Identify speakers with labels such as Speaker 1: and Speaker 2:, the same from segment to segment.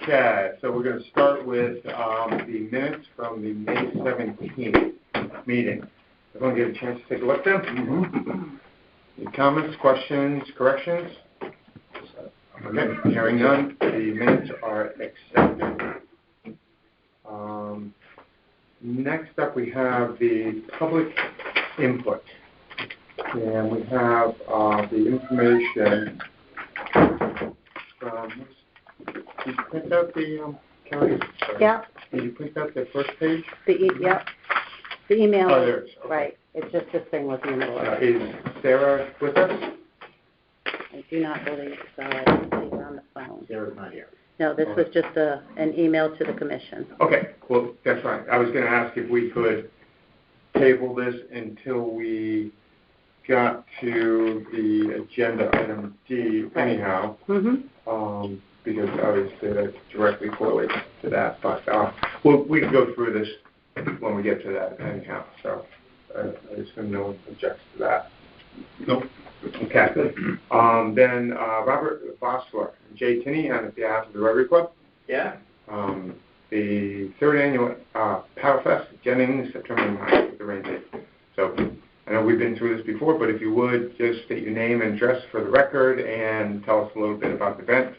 Speaker 1: Okay, so we're going to start with the minutes from the May 17th meeting. Everyone get a chance to take a look at them? Mm-hmm. Any comments, questions, corrections? Okay, hearing none, the minutes are accepted. Next up, we have the public input. And we have the information from... Did you print out the, Kelly?
Speaker 2: Yeah.
Speaker 1: Did you print out the first page?
Speaker 2: Yeah. The email.
Speaker 1: Oh, there it is. Okay.
Speaker 2: Right. It's just this thing with the email.
Speaker 1: Is Sarah with us?
Speaker 2: I do not believe so. I don't see her on the phone.
Speaker 3: Sarah's not here.
Speaker 2: No, this was just an email to the commission.
Speaker 1: Okay, well, that's fine. I was going to ask if we could table this until we got to the agenda item D anyhow.
Speaker 2: Mm-hmm.
Speaker 1: Because obviously that directly correlates to that. But well, we can go through this when we get to that anyhow. So I assume no one objects to that. Nope. Okay. Then Robert Bosler and Jay Tinney on behalf of the Rotary Club.
Speaker 4: Yeah.
Speaker 1: The third annual Paddle Fest, Jennings, September 9th with the rain date. So I know we've been through this before, but if you would just state your name and address for the record and tell us a little bit about the event.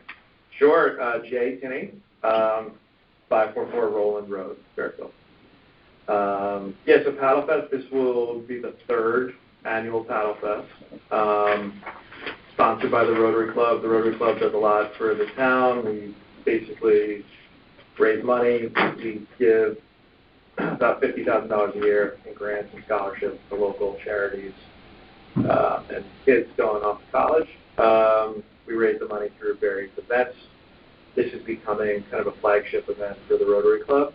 Speaker 4: Sure. Jay Tinney, 544 Roland Road, Fairfield. So Paddle Fest, this will be the third annual Paddle Fest, sponsored by the Rotary Club. The Rotary Club does a lot for the town. We basically raise money. We give about $50,000 a year in grants and scholarships to local charities and kids going off to college. We raise the money through various events. This is becoming kind of a flagship event for the Rotary Club.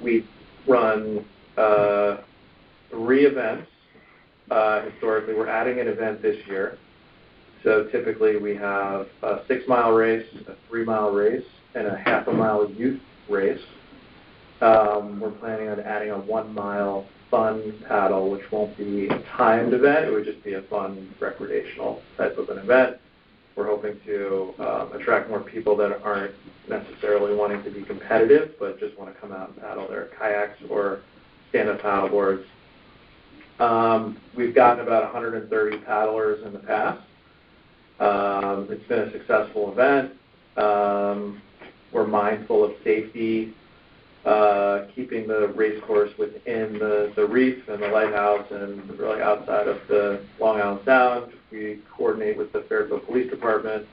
Speaker 4: We've run 3 events. Historically, we're adding an event this year. So typically we have a 6-mile race, a 3-mile race, and a half-a-mile youth race. We're planning on adding a 1-mile fun paddle, which won't be a timed event. It would just be a fun recreational type of an event. We're hoping to attract more people that aren't necessarily wanting to be competitive, but just want to come out and paddle their kayaks or stand-up paddle boards. We've gotten about 130 paddlers in the past. It's been a successful event. We're mindful of safety, keeping the race course within the reef and the lighthouse and really outside of the Long Island Sound. We coordinate with the Fairfield Police Department.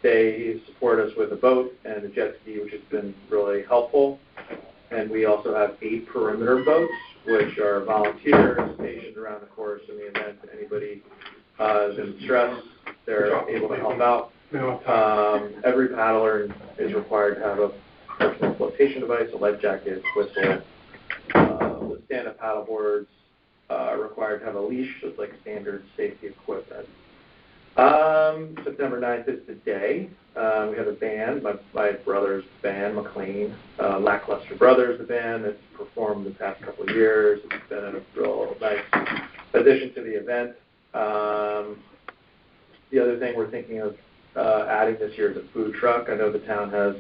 Speaker 4: They support us with a boat and a jet ski, which has been really helpful. And we also have 8 perimeter boats, which are volunteers stationed around the course in the event that anybody is in distress. They're able to help out. Every paddler is required to have a personal flotation device, a life jacket, whistle. The stand-up paddle boards are required to have a leash, so it's like standard safety equipment. September 9th is the day. We have a band, my brother's band, McLean, Lackluster Brothers, the band that's performed the past couple of years. It's been a real nice addition to the event. The other thing we're thinking of adding this year is a food truck. I know the town has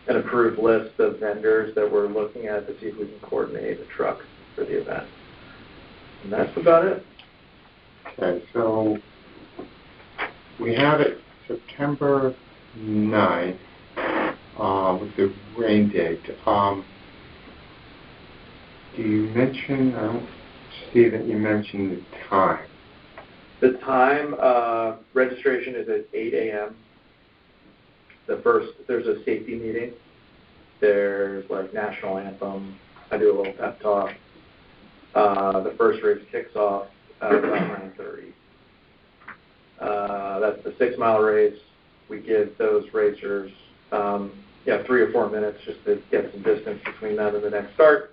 Speaker 4: an approved list of vendors that we're looking at to see if we can coordinate a truck for the event. And that's about it.
Speaker 1: Okay, so we have it September 9th with the rain date. Do you mention, I don't see that you mentioned the time.
Speaker 4: The time, registration is at 8 a.m. There's a safety meeting. There's like national anthem. I do a little pep talk. The first race kicks off at about 9:30. That's the 6-mile race. We give those racers 3 or 4 minutes just to get some distance between them and the next start.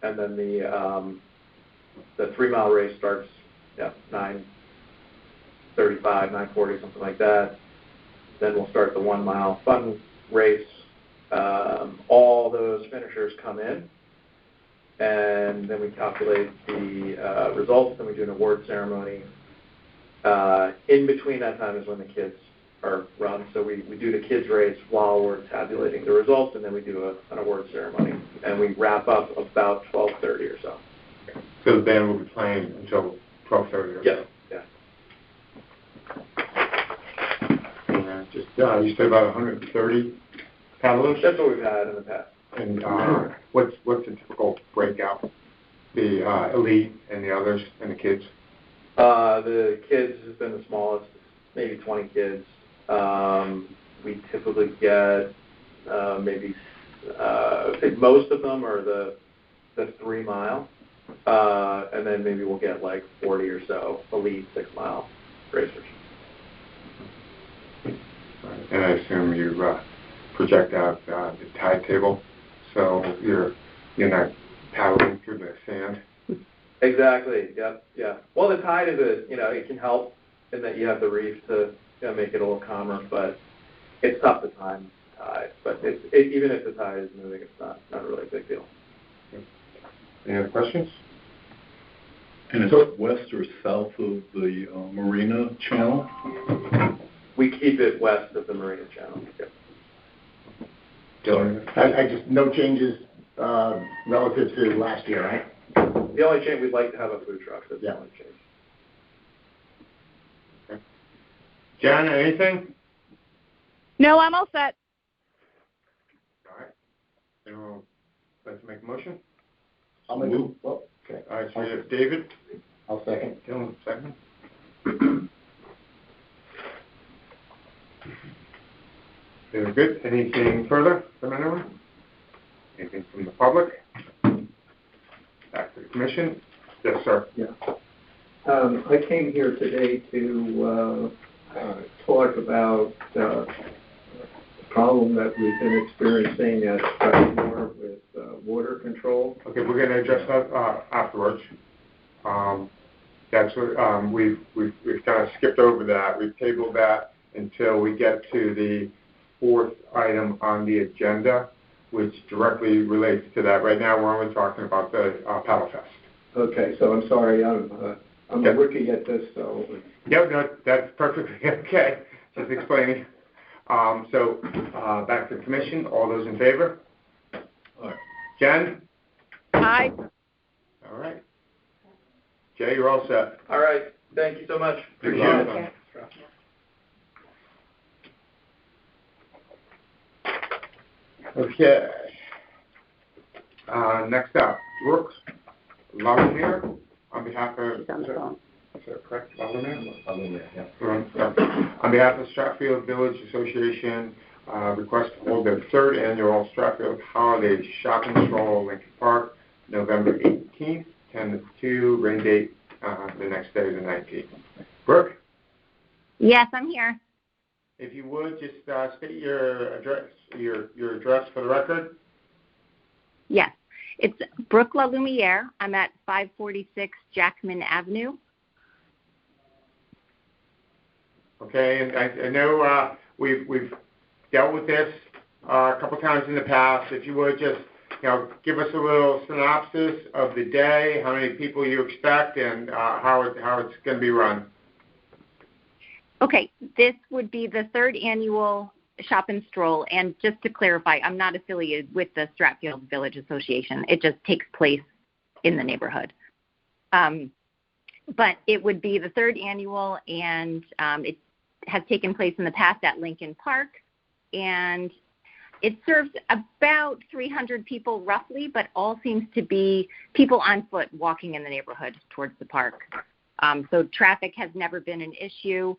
Speaker 4: And then the 3-mile race starts 9:35, 9:40, something like that. Then we'll start the 1-mile fun race. All those finishers come in, and then we calculate the results, then we do an award ceremony. In between that time is when the kids are run. So we do the kids race while we're tabulating the results, and then we do an award ceremony, and we wrap up about 12:30 or so.
Speaker 1: So the band will be playing until 12:30 or so?
Speaker 4: Yeah.
Speaker 1: And just, you said about 130 paddlers?
Speaker 4: That's what we've had in the past.
Speaker 1: And what's the typical breakout? The elite and the others and the kids?
Speaker 4: The kids has been the smallest, maybe 20 kids. We typically get maybe, I think most of them are the 3 mile, and then maybe we'll get like 40 or so elite 6 mile racers.
Speaker 1: And I assume you project out the tide table, so you're not paddling through the sand.
Speaker 4: Exactly. Yep. Yeah. Well, the tide is it can help in that you have the reef to make it a little calmer, but it's tough to time the tide. But even if the tide is moving, it's not really a big deal.
Speaker 1: Any other questions?
Speaker 3: And is it west or south of the Marina Channel?
Speaker 4: We keep it west of the Marina Channel. Yep.
Speaker 1: Dylan?
Speaker 5: I just, no changes relative to last year, right?
Speaker 4: The only change, we'd like to have a food truck. That's the only change.
Speaker 1: Okay. Jen, anything?
Speaker 6: No, I'm all set.
Speaker 1: All right. Anyone would like to make a motion?
Speaker 5: I'll make a, well, okay.
Speaker 1: All right, so we have David.
Speaker 5: I'll second.
Speaker 1: Dylan, second. Very good. Anything further from anyone? Anything from the public? Back to the commission. Yes, sir.
Speaker 7: Yeah. I came here today to talk about the problem that we've been experiencing at Strathmore with water control.
Speaker 1: Okay, we're going to address that afterwards. That's what we've kind of skipped over that. We've tabled that until we get to the fourth item on the agenda, which directly relates to that. Right now, we're only talking about the Paddle Fest.
Speaker 7: Okay, so I'm sorry, I'm a rookie at this, so.
Speaker 1: Yep, no, that's perfectly okay. Just explaining. So back to the commission. All those in favor?
Speaker 3: All right.
Speaker 1: Jen?
Speaker 6: Aye.
Speaker 1: All right. Jay, you're all set.
Speaker 4: All right. Thank you so much.
Speaker 1: Appreciate
Speaker 4: Appreciate
Speaker 1: it. Okay. Next up, Brooks Lalumere on behalf of.
Speaker 2: She's on the phone.
Speaker 1: Is that correct? Lalumere?
Speaker 5: Yeah.
Speaker 1: On behalf of Stratfield Village Association, request to hold their third annual Stratfield Holiday Shopping Stroll, Lincoln Park, November 18th, 10 to 2, rain date the next day, the 19th. Brooke,
Speaker 6: Yes, I'm here.
Speaker 1: if you would, just state your address, your address for the record.
Speaker 6: Yes. It's Brooke LaLumiere. I'm at 546 Jackman Avenue.
Speaker 1: Okay, and I know we've dealt with this a couple times in the past. If you would just, give us a little synopsis of the day, how many people you expect, and how it's going to be run.
Speaker 6: Okay, this would be the third annual Shop and Stroll, and just to clarify, I'm not affiliated with the Stratfield Village Association. It just takes place in the neighborhood. But it would be the third annual, and it has taken place in the past at Lincoln Park, and it serves about 300 people roughly, but all seems to be people on foot walking in the neighborhood towards the park. So traffic has never been an issue.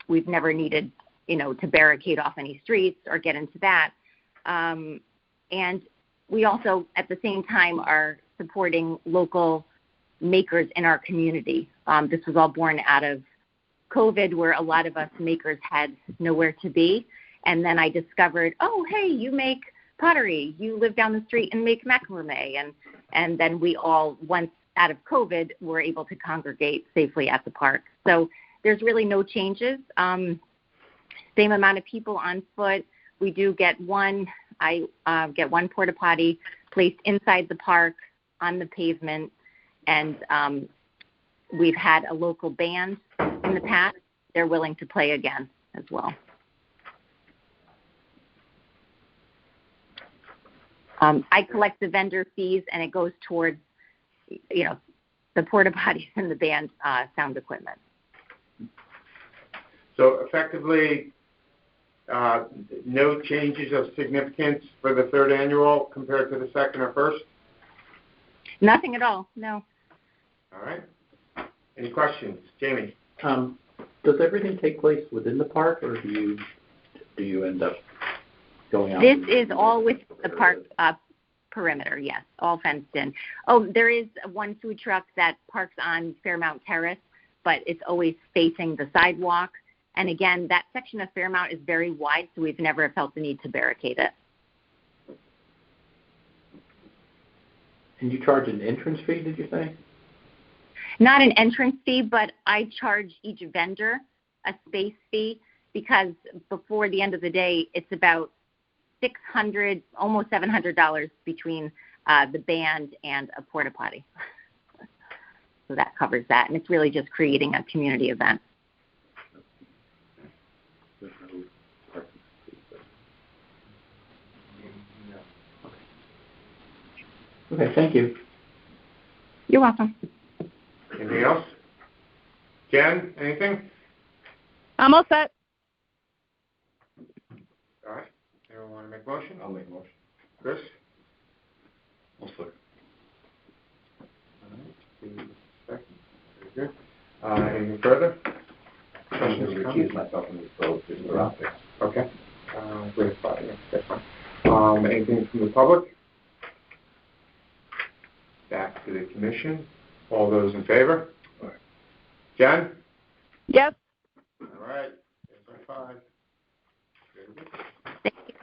Speaker 6: We've never needed, to barricade off any streets or get into that. And we also, at the same time, are supporting local makers in our community. This was all born out of COVID, where a lot of us makers had nowhere to be. And then I discovered, oh, hey, you make pottery. You live down the street and make macrame. And then we all, once out of COVID, were able to congregate safely at the park. So there's really no changes. Same amount of people on foot. We do get I get one porta potty placed inside the park on the pavement. And we've had a local band in the past. They're willing to play again. as well. I collect the vendor fees, and it goes towards, the porta potties and the band sound equipment.
Speaker 1: So effectively, no changes of significance for the third annual compared to the second or first?
Speaker 6: Nothing at all, no.
Speaker 1: All right. Any questions? Jamie?
Speaker 8: Does everything take place within the park, or do you end up going out?
Speaker 6: This is all with the park perimeter, yes, all fenced in. Oh, there is one food truck that parks on Fairmount Terrace, but it's always facing the sidewalk. And again, that section of Fairmount is very wide, so we've never felt the need to barricade it.
Speaker 8: And you charge an entrance fee, did you say?
Speaker 6: Not an entrance fee, but I charge each vendor a space fee because before the end of the day, it's about $600, almost $700 between the band and a porta potty. So that covers that, and it's really just creating a community event.
Speaker 8: Okay, thank you.
Speaker 6: You're welcome.
Speaker 1: Anything else? Jen, anything?
Speaker 9: I'm all set.
Speaker 1: All right. Anyone want to make a motion?
Speaker 3: I'll make a motion.
Speaker 1: Chris?
Speaker 3: I'll second.
Speaker 1: Second. Very good. Anything further?
Speaker 5: I'm going to recuse myself from this vote because we're out there.
Speaker 1: Okay. Great spot, yeah, that's fine. Anything from the public? Back to the commission. All those in favor?
Speaker 3: Aye.
Speaker 1: Jen?
Speaker 9: Yes.
Speaker 1: All right. There's our 5. Very good.
Speaker 6: Thank you.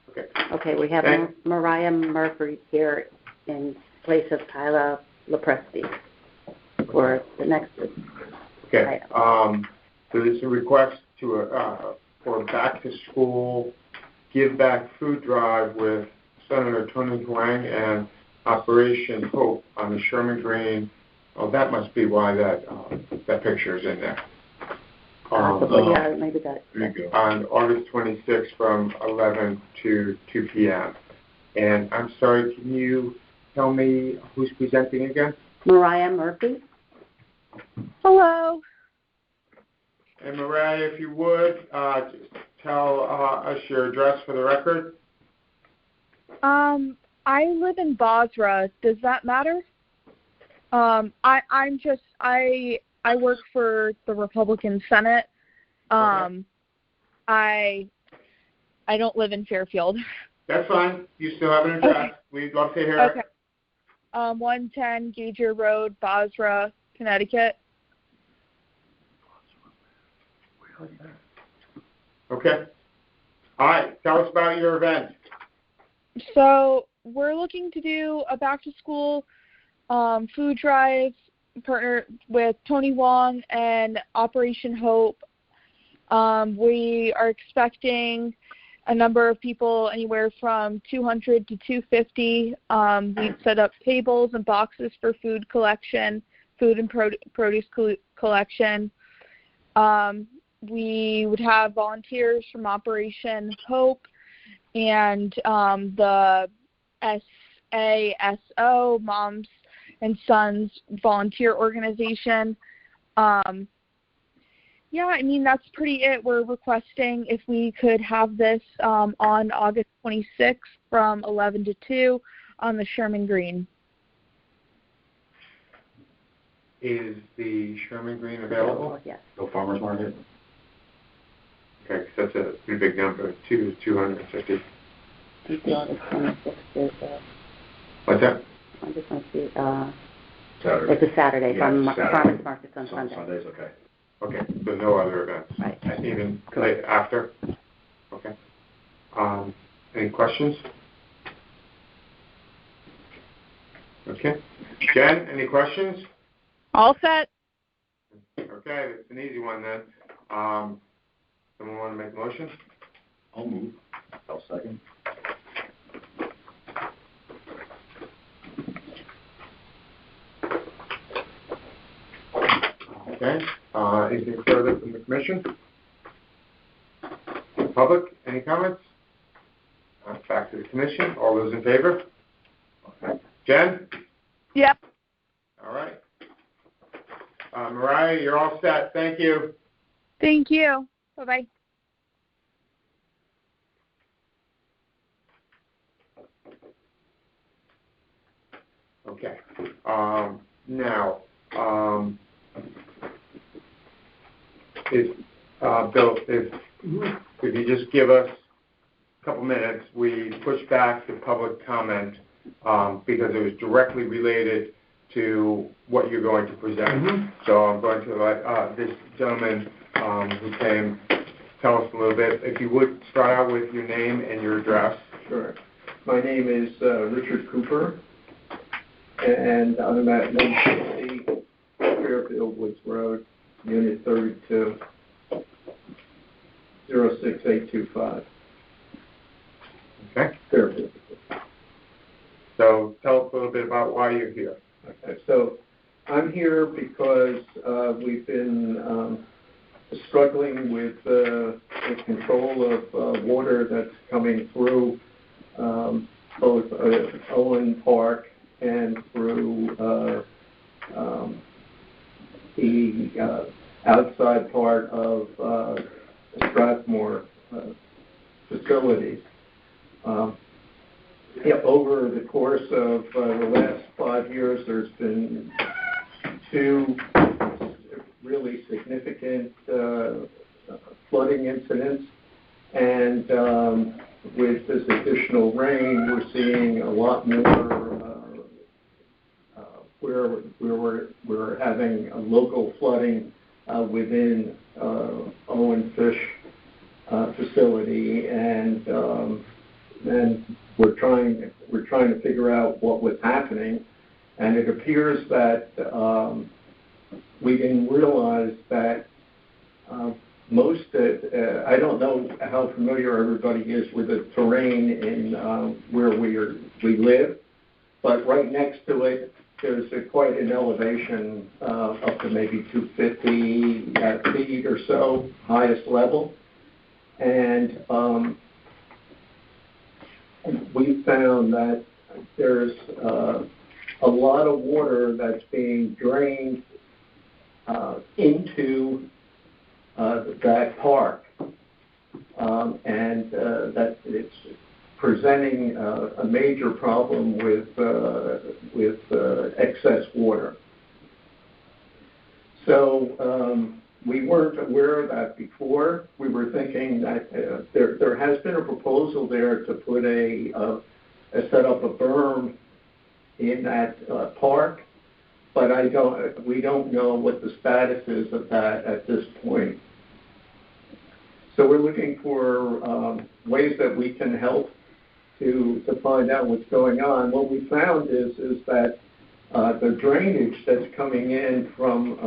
Speaker 1: Okay.
Speaker 2: Okay, we have
Speaker 1: Thank-
Speaker 2: Mariah Murphy here in place of Tyler Lepresti for the next
Speaker 1: Okay.
Speaker 2: item.
Speaker 1: So there's a request for a back-to-school give-back food drive with Senator Tony Huang and Operation Hope on the Sherman Green. Oh, that must be why that picture is in there.
Speaker 2: Possibly, yeah, maybe that.
Speaker 3: There you go.
Speaker 1: On August 26th from 11 to 2 p.m. And I'm sorry, can you tell me who's presenting again?
Speaker 2: Mariah Murphy?
Speaker 9: Hello.
Speaker 1: And Mariah, if you would, just tell us your address for the record.
Speaker 9: I live in Basra. Does that matter? I work for the Republican Senate.
Speaker 1: Okay.
Speaker 9: I don't live in Fairfield.
Speaker 1: That's fine. You still have an address. We'd love to hear
Speaker 9: Okay.
Speaker 1: it.
Speaker 9: 110 Gager Road, Basra, Connecticut.
Speaker 1: Okay. All right. Tell us about your event.
Speaker 9: So we're looking to do a back-to-school food drive, partner with Tony Wong and Operation Hope. We are expecting a number of people, anywhere from 200 to 250. We've set up tables and boxes for food collection, food and produce collection. We would have volunteers from Operation Hope and the SASO, Moms and Sons Volunteer Organization. Yeah, I mean, that's pretty it. We're requesting if we could have this on August 26th from 11 to 2 on the Sherman Green.
Speaker 1: Is the Sherman Green available?
Speaker 2: Yes.
Speaker 8: No farmer's market?
Speaker 1: Okay, 'cause that's a pretty big number, 250.
Speaker 2: Until August 26th is,
Speaker 1: What's that?
Speaker 2: I just want to see,
Speaker 5: Saturday.
Speaker 2: it's a Saturday
Speaker 5: Yeah,
Speaker 2: from
Speaker 5: Saturday.
Speaker 2: farmers markets on Sunday.
Speaker 5: Sunday's okay.
Speaker 1: Okay, so no other events?
Speaker 2: Right.
Speaker 1: Even late after? Okay. Any questions? Okay. Jen, any questions?
Speaker 9: All set.
Speaker 1: Okay, it's an easy one then. Someone want to make a motion?
Speaker 3: I'll move.
Speaker 5: I'll second.
Speaker 1: Okay, anything further from the commission? Public, any comments? Back to the commission, all those in favor? Okay. Jen?
Speaker 9: Yep.
Speaker 1: All right. Mariah, you're all set, thank you.
Speaker 9: Thank you. Bye-bye.
Speaker 1: Okay, now, Bill, if you just give us a couple minutes, we pushed back the public comment because it was directly related to what you're going to present. So I'm going to let this gentleman who came tell us a little bit. If you would start out with your name and your address.
Speaker 7: Sure. My name is Richard Cooper, and I'm at 160 Fairfield Woods Road, Unit 32, 06825.
Speaker 1: Okay.
Speaker 7: Fairfield.
Speaker 1: So tell us a little bit about why you're here.
Speaker 7: Okay, so I'm here because we've been struggling with the control of water that's coming through both Owen Park and through the outside part of Strathmore facilities. Over the course of the last 5 years, there's been 2 really significant flooding incidents, and with this additional rain, we're seeing a lot more where we're having a local flooding within Owen Fish facility, and we're trying to figure out what was happening, and it appears that we didn't realize that I don't know how familiar everybody is with the terrain in where we live, but right next to it there's quite an elevation up to maybe 250 feet or so, highest level, and we found that there's a lot of water that's being drained into that park, and that it's presenting a major problem with excess water. So we weren't aware of that before. We were thinking that there has been a proposal there to put set up a berm in that park, but we don't know what the status is of that at this point. So we're looking for ways that we can help to find out what's going on. What we found is that the drainage that's coming in from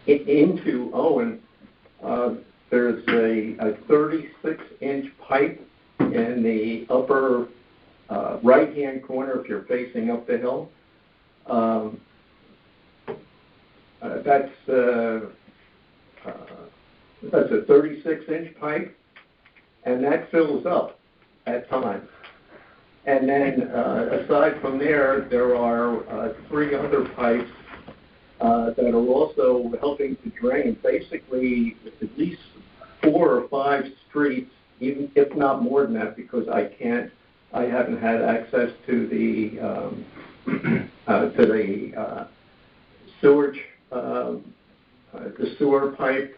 Speaker 7: into Owen, there's a 36-inch pipe in the upper right-hand corner if you're facing up the hill. That's a 36-inch pipe, and that fills up at times. And then aside from there are 3 other pipes that are also helping to drain basically at least 4 or 5 streets, even if not more than that, because I haven't had access to the sewage, the sewer pipe.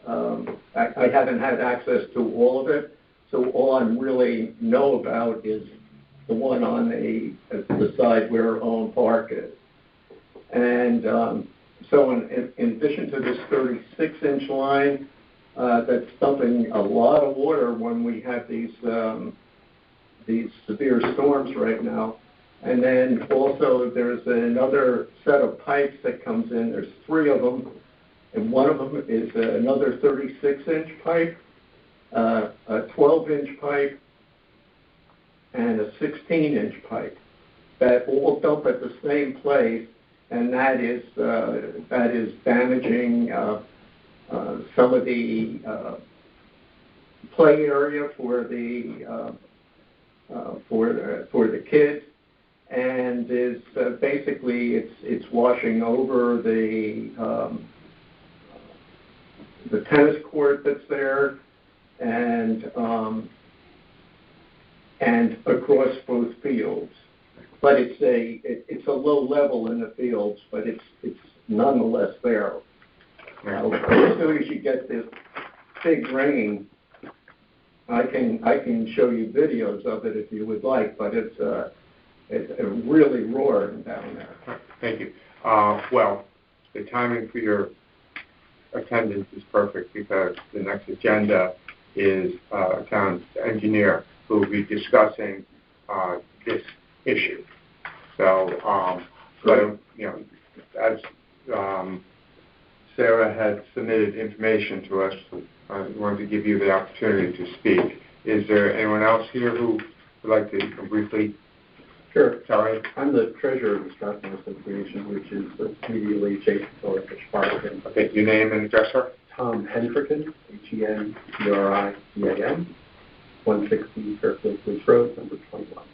Speaker 7: I haven't had access to all of it, so all I really know about is the one on the side where Owen Park is. And so in addition to this 36-inch line that's dumping a lot of water when we have these severe storms right now, and then also there's another set of pipes that comes in. There's 3 of them, and one of them is another 36-inch pipe, a 12-inch pipe, and a 16-inch pipe that all dump at the same place and that is damaging some of the play area for the kids, and is basically it's washing over the tennis court that's there, and across both fields. But it's a low level in the fields, but it's nonetheless there. Now, as soon as you get this big rain, I can show you videos of it if you would like, but it's really roaring down there.
Speaker 1: Thank you. Well, the timing for your attendance is perfect because the next agenda is a town engineer who will be discussing this issue. So, as Sarah had submitted information to us, I wanted to give you the opportunity to speak. Is there anyone else here who would like to briefly?
Speaker 8: Sure.
Speaker 1: Sorry.
Speaker 8: I'm the treasurer of the Strathmore Association, which is immediately adjacent to Fish Park.
Speaker 1: Okay, your name and address, sir?
Speaker 8: Tom Hendricken, HENDRICAN, 160 Fairfield Police Road, number 21.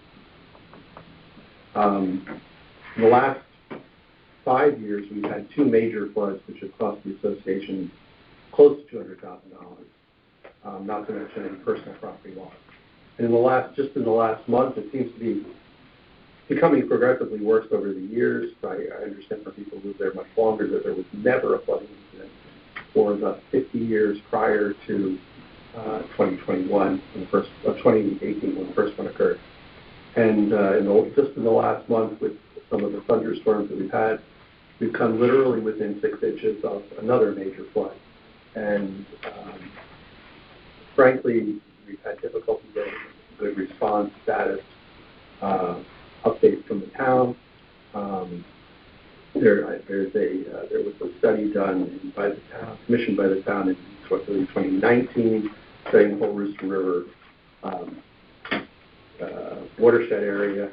Speaker 8: In the last 5 years, we've had 2 major floods, which have cost the association close to $200,000, not to mention any personal property loss. And in the last month, it seems to be becoming progressively worse over the years. I understand from people who live there much longer that there was never a flooding incident for the 50 years prior to 2021, 2018, when the first one occurred. And just in the last month, with some of the thunderstorms that we've had, we've come literally within 6 inches of another major flood. And frankly, we've had difficulty getting good response status updates from the town. There was a study done by the town, commissioned by the town in 2019, studying the whole Rooster River watershed area,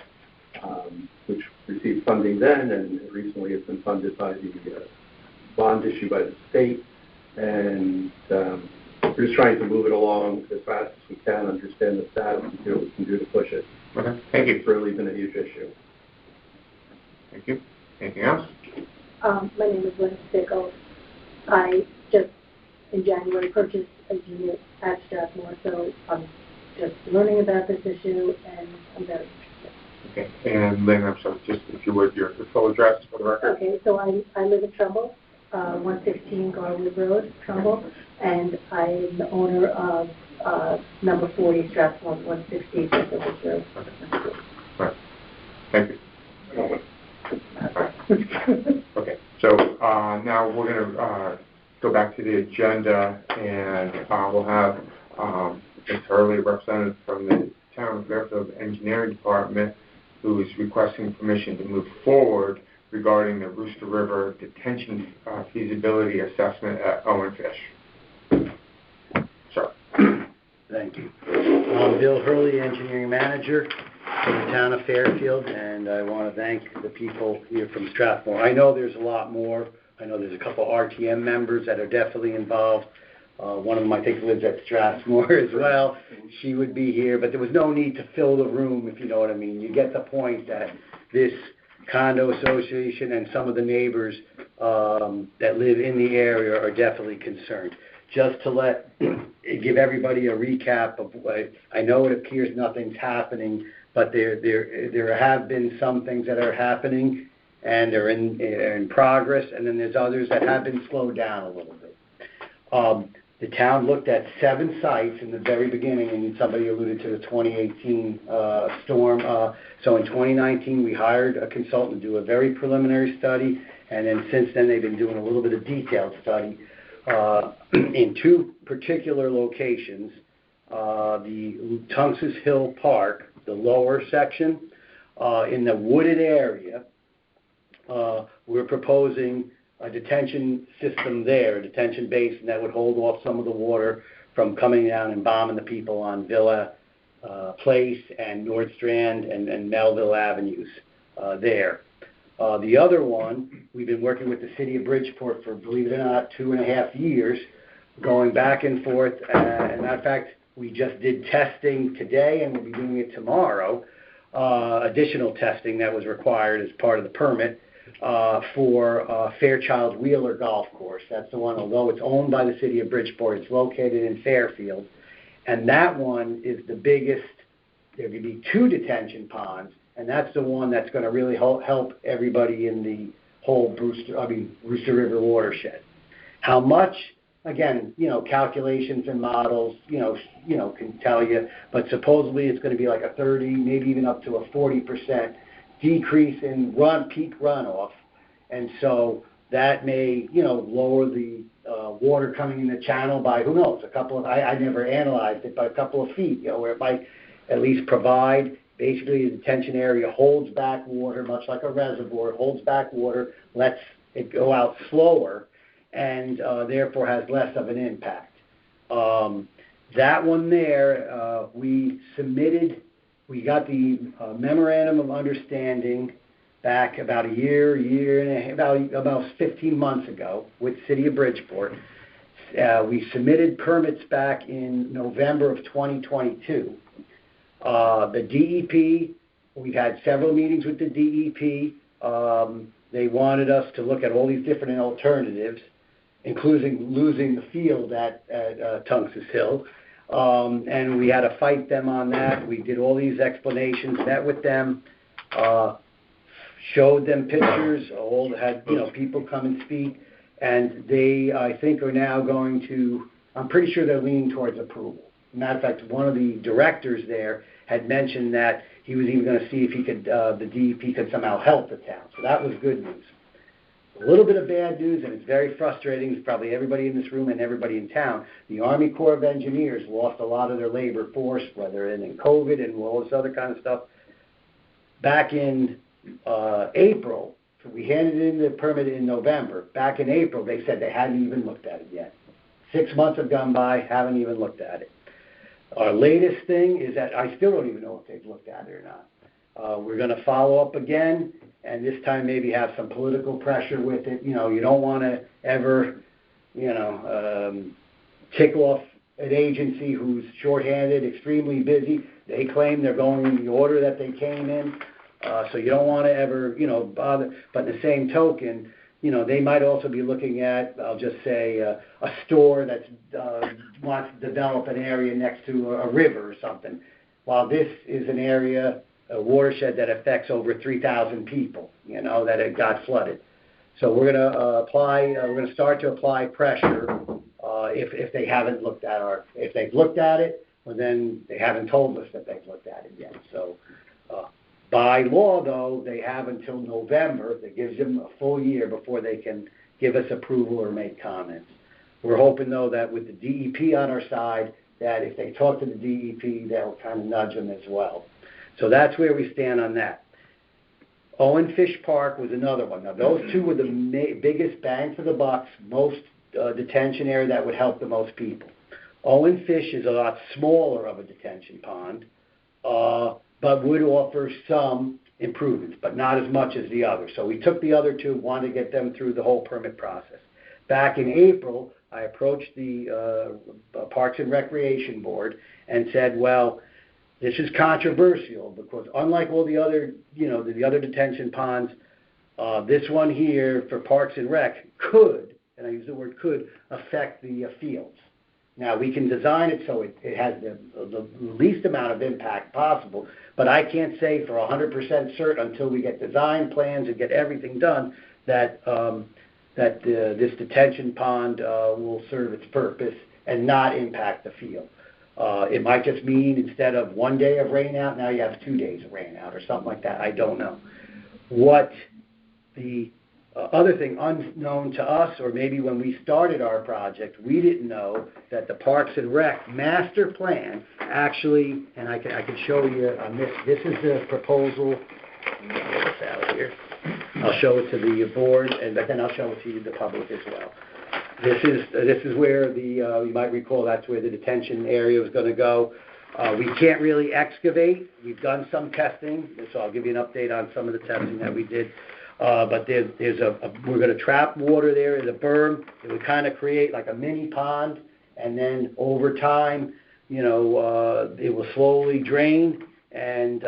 Speaker 8: which received funding then, and recently has been funded by the bond issue by the state. And we're just trying to move it along as fast as we can, understand the status, and see what we can do to push it.
Speaker 1: Okay, thank you.
Speaker 8: It's really been a huge issue.
Speaker 1: Thank you. Anything else?
Speaker 10: My name is Lynn Stickles. I just, in January, purchased a unit at Strathmore, so I'm just learning about this issue, and I'm very interested.
Speaker 1: Okay, and Lynn, I'm sorry, just if you would, your full address for the record.
Speaker 10: Okay, so I live in Trumbull, 116 Garwood Road, Trumbull, and I'm the owner of number 40 Strathmore 160 Fairfield Road.
Speaker 1: Okay. All right. Thank you. Okay, so now we're going to go back to the agenda, and we'll have Ms. Hurley, representative from the Town of Fairfield Engineering Department, who is requesting permission to move forward regarding the Rooster River detention feasibility assessment at Owen Fish. Sir.
Speaker 11: Thank you. I'm Bill Hurley, Engineering Manager for the Town of Fairfield, and I want to thank the people here from Strathmore. I know there's a lot more. I know there's a couple RTM members that are definitely involved. One of them, I think, lives at Strathmore as well. She would be here, but there was no need to fill the room, if you know what I mean. You get the point that this condo association and some of the neighbors that live in the area are definitely concerned. Just to give everybody a recap of what I know, it appears nothing's happening, but there have been some things that are happening, and they're in progress, and then there's others that have been slowed down a little bit. The town looked at 7 sites in the very beginning, and somebody alluded to the 2018 storm. So in 2019, we hired a consultant to do a very preliminary study, and then since then they've been doing a little bit of detailed study in 2 particular locations. The Tungus Hill Park, the lower section, in the wooded area, we're proposing a detention system there, a detention basin that would hold off some of the water from coming down and bombing the people on Villa Place and Nordstrand and Melville Avenues there. The other one, we've been working with the city of Bridgeport for, believe it or not, 2.5 years, going back and forth. And matter of fact, we just did testing today, and we'll be doing it tomorrow, additional testing that was required as part of the permit for Fairchild Wheeler Golf Course. That's the one, although it's owned by the city of Bridgeport, it's located in Fairfield. And that one is the biggest. There could be 2 detention ponds, and that's the one that's going to really help everybody in the whole Brewster River watershed. How much? Again, calculations and models, can tell you, but supposedly it's going to be like a 30, maybe even up to a 40% decrease in peak runoff, and so that may, lower the water coming in the channel by, who knows, a couple of, I never analyzed it, but a couple of feet, where it might at least provide, basically the detention area holds back water, much like a reservoir, holds back water, lets it go out slower, and therefore has less of an impact. That one there, we got the memorandum of understanding back about a year and a half, about 15 months ago with City of Bridgeport. We submitted permits back in November of 2022. The DEP, we've had several meetings with the DEP. They wanted us to look at all these different alternatives, including losing the field at Tungus Hill. And we had to fight them on that. We did all these explanations, met with them, showed them pictures, had people come and speak, and they, I think, are now going to, I'm pretty sure they're leaning towards approval. Matter of fact, one of the directors there had mentioned that he was even going to see if he could, the DEP could somehow help the town. So that was good news. A little bit of bad news, and it's very frustrating. It's probably everybody in this room and everybody in town. The Army Corps of Engineers lost a lot of their labor force, whether in COVID and all this other kind of stuff. Back in April, we handed in the permit in November. Back in April, they said they hadn't even looked at it yet. 6 months have gone by, haven't even looked at it. Our latest thing is that I still don't even know if they've looked at it or not. We're going to follow up again, and this time maybe have some political pressure with it. You don't want to ever, tick off an agency who's shorthanded, extremely busy. They claim they're going in the order that they came in, so you don't want to ever, bother. But in the same token, they might also be looking at, I'll just say, a store that wants to develop an area next to a river or something. While this is an area, a watershed that affects over 3,000 people, that it got flooded. So we're going to we're going to start to apply pressure if they haven't looked at if they've looked at it, well then they haven't told us that they've looked at it yet. So by law, though, they have until November. That gives them a full year before they can give us approval or make comments. We're hoping, though, that with the DEP on our side, that if they talk to the DEP, they'll kind of nudge them as well. So that's where we stand on that. Owen Fish Park was another one. Now, those two were the biggest bang for the bucks, most detention area that would help the most people. Owen Fish is a lot smaller of a detention pond, but would offer some improvements, but not as much as the other. So we took the other two, wanted to get them through the whole permit process. Back in April, I approached the Parks and Recreation Board and said, well, this is controversial because unlike all the other, the other detention ponds, this one here for Parks and Rec could, and I use the word could, affect the fields. Now, we can design it so it has the least amount of impact possible, but I can't say for 100% certain until we get design plans and get everything done that this detention pond will serve its purpose and not impact the field. It might just mean instead of 1 day of rain out, now you have 2 days of rain out or something like that. I don't know. What the other thing, unknown to us, or maybe when we started our project, we didn't know that the Parks and Rec master plan actually, and I can show you on this. This is the proposal. Let me get this out here. I'll show it to the board, and then I'll show it to the public as well. This is where you might recall that's where the detention area was going to go. We can't really excavate. We've done some testing, so I'll give you an update on some of the testing that we did. But we're gonna trap water there in the berm. It would kind of create like a mini pond, and then over time, it will slowly drain, and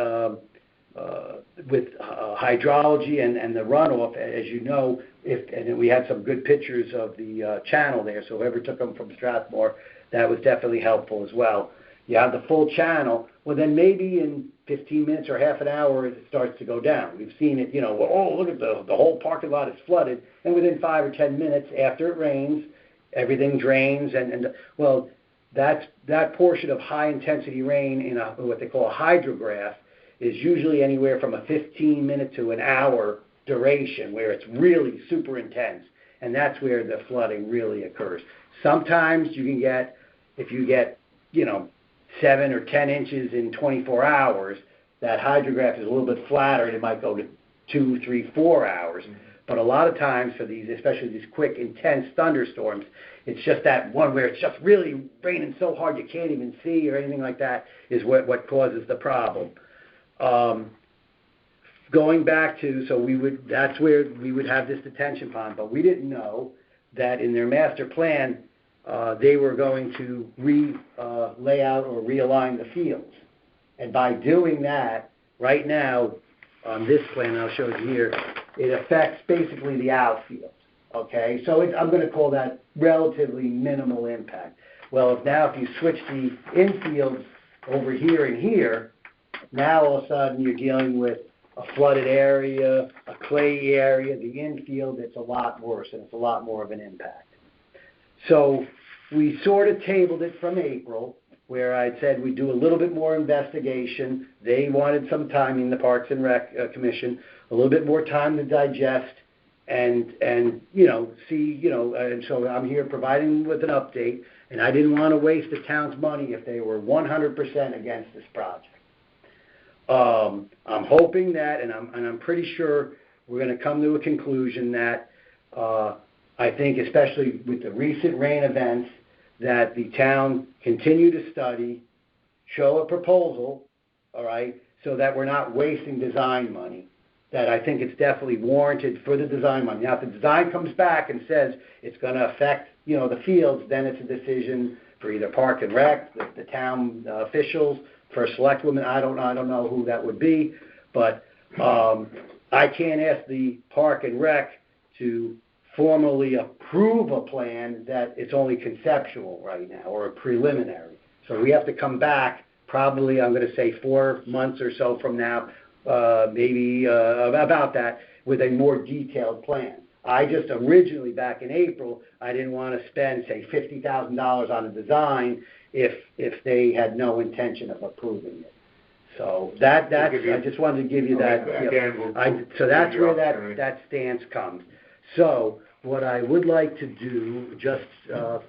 Speaker 11: with hydrology and the runoff, as you know, and we had some good pictures of the channel there, so whoever took them from Strathmore, that was definitely helpful as well. You have the full channel, well then maybe in 15 minutes or half an hour it starts to go down. We've seen it, look at the whole parking lot is flooded, and within 5 or 10 minutes after it rains, everything drains, and that portion of high intensity rain in what they call a hydrograph is usually anywhere from a 15-minute to an hour duration, where it's really super intense, and that's where the flooding really occurs. Sometimes you can get, if you get 7 or 10 inches in 24 hours, that hydrograph is a little bit flatter, and it might go to 2, 3, 4 hours. But a lot of times for these, especially these quick, intense thunderstorms, it's just that one where it's just really raining so hard you can't even see or anything like that is what causes the problem. Going back to, that's where we would have this detention pond, but we didn't know that in their master plan, they were going to lay out or realign the fields. And by doing that, right now, on this plan I'll show you here, it affects basically the outfield, okay? So I'm going to call that relatively minimal impact. Well, if you switch the infields over here and here, now all of a sudden you're dealing with a flooded area, a clay area, the infield, it's a lot worse, and it's a lot more of an impact. So we sort of tabled it from April, where I'd said we'd do a little bit more investigation. They wanted some time in the Parks and Rec Commission, a little bit more time to digest and see, and so I'm here providing with an update, and I didn't want to waste the town's money if they were 100% against this project. I'm hoping that, and I'm pretty sure we're going to come to a conclusion that I think, especially with the recent rain events, that the town continue to study, show a proposal, all right, so that we're not wasting design money. That I think it's definitely warranted for the design money. Now, if the design comes back and says it's going to affect, the fields, then it's a decision for either Park and Rec, the town officials, for a select woman. I don't know who that would be, but I can't ask the Park and Rec to formally approve a plan that it's only conceptual right now or a preliminary. So we have to come back probably, I'm going to say 4 months or so from now, maybe about that, with a more detailed plan. I just originally, back in April, I didn't want to spend, say, $50,000 on a design if they had no intention of approving it. So that's, I just wanted to give you that. So that's where that stance comes. So what I would like to do, just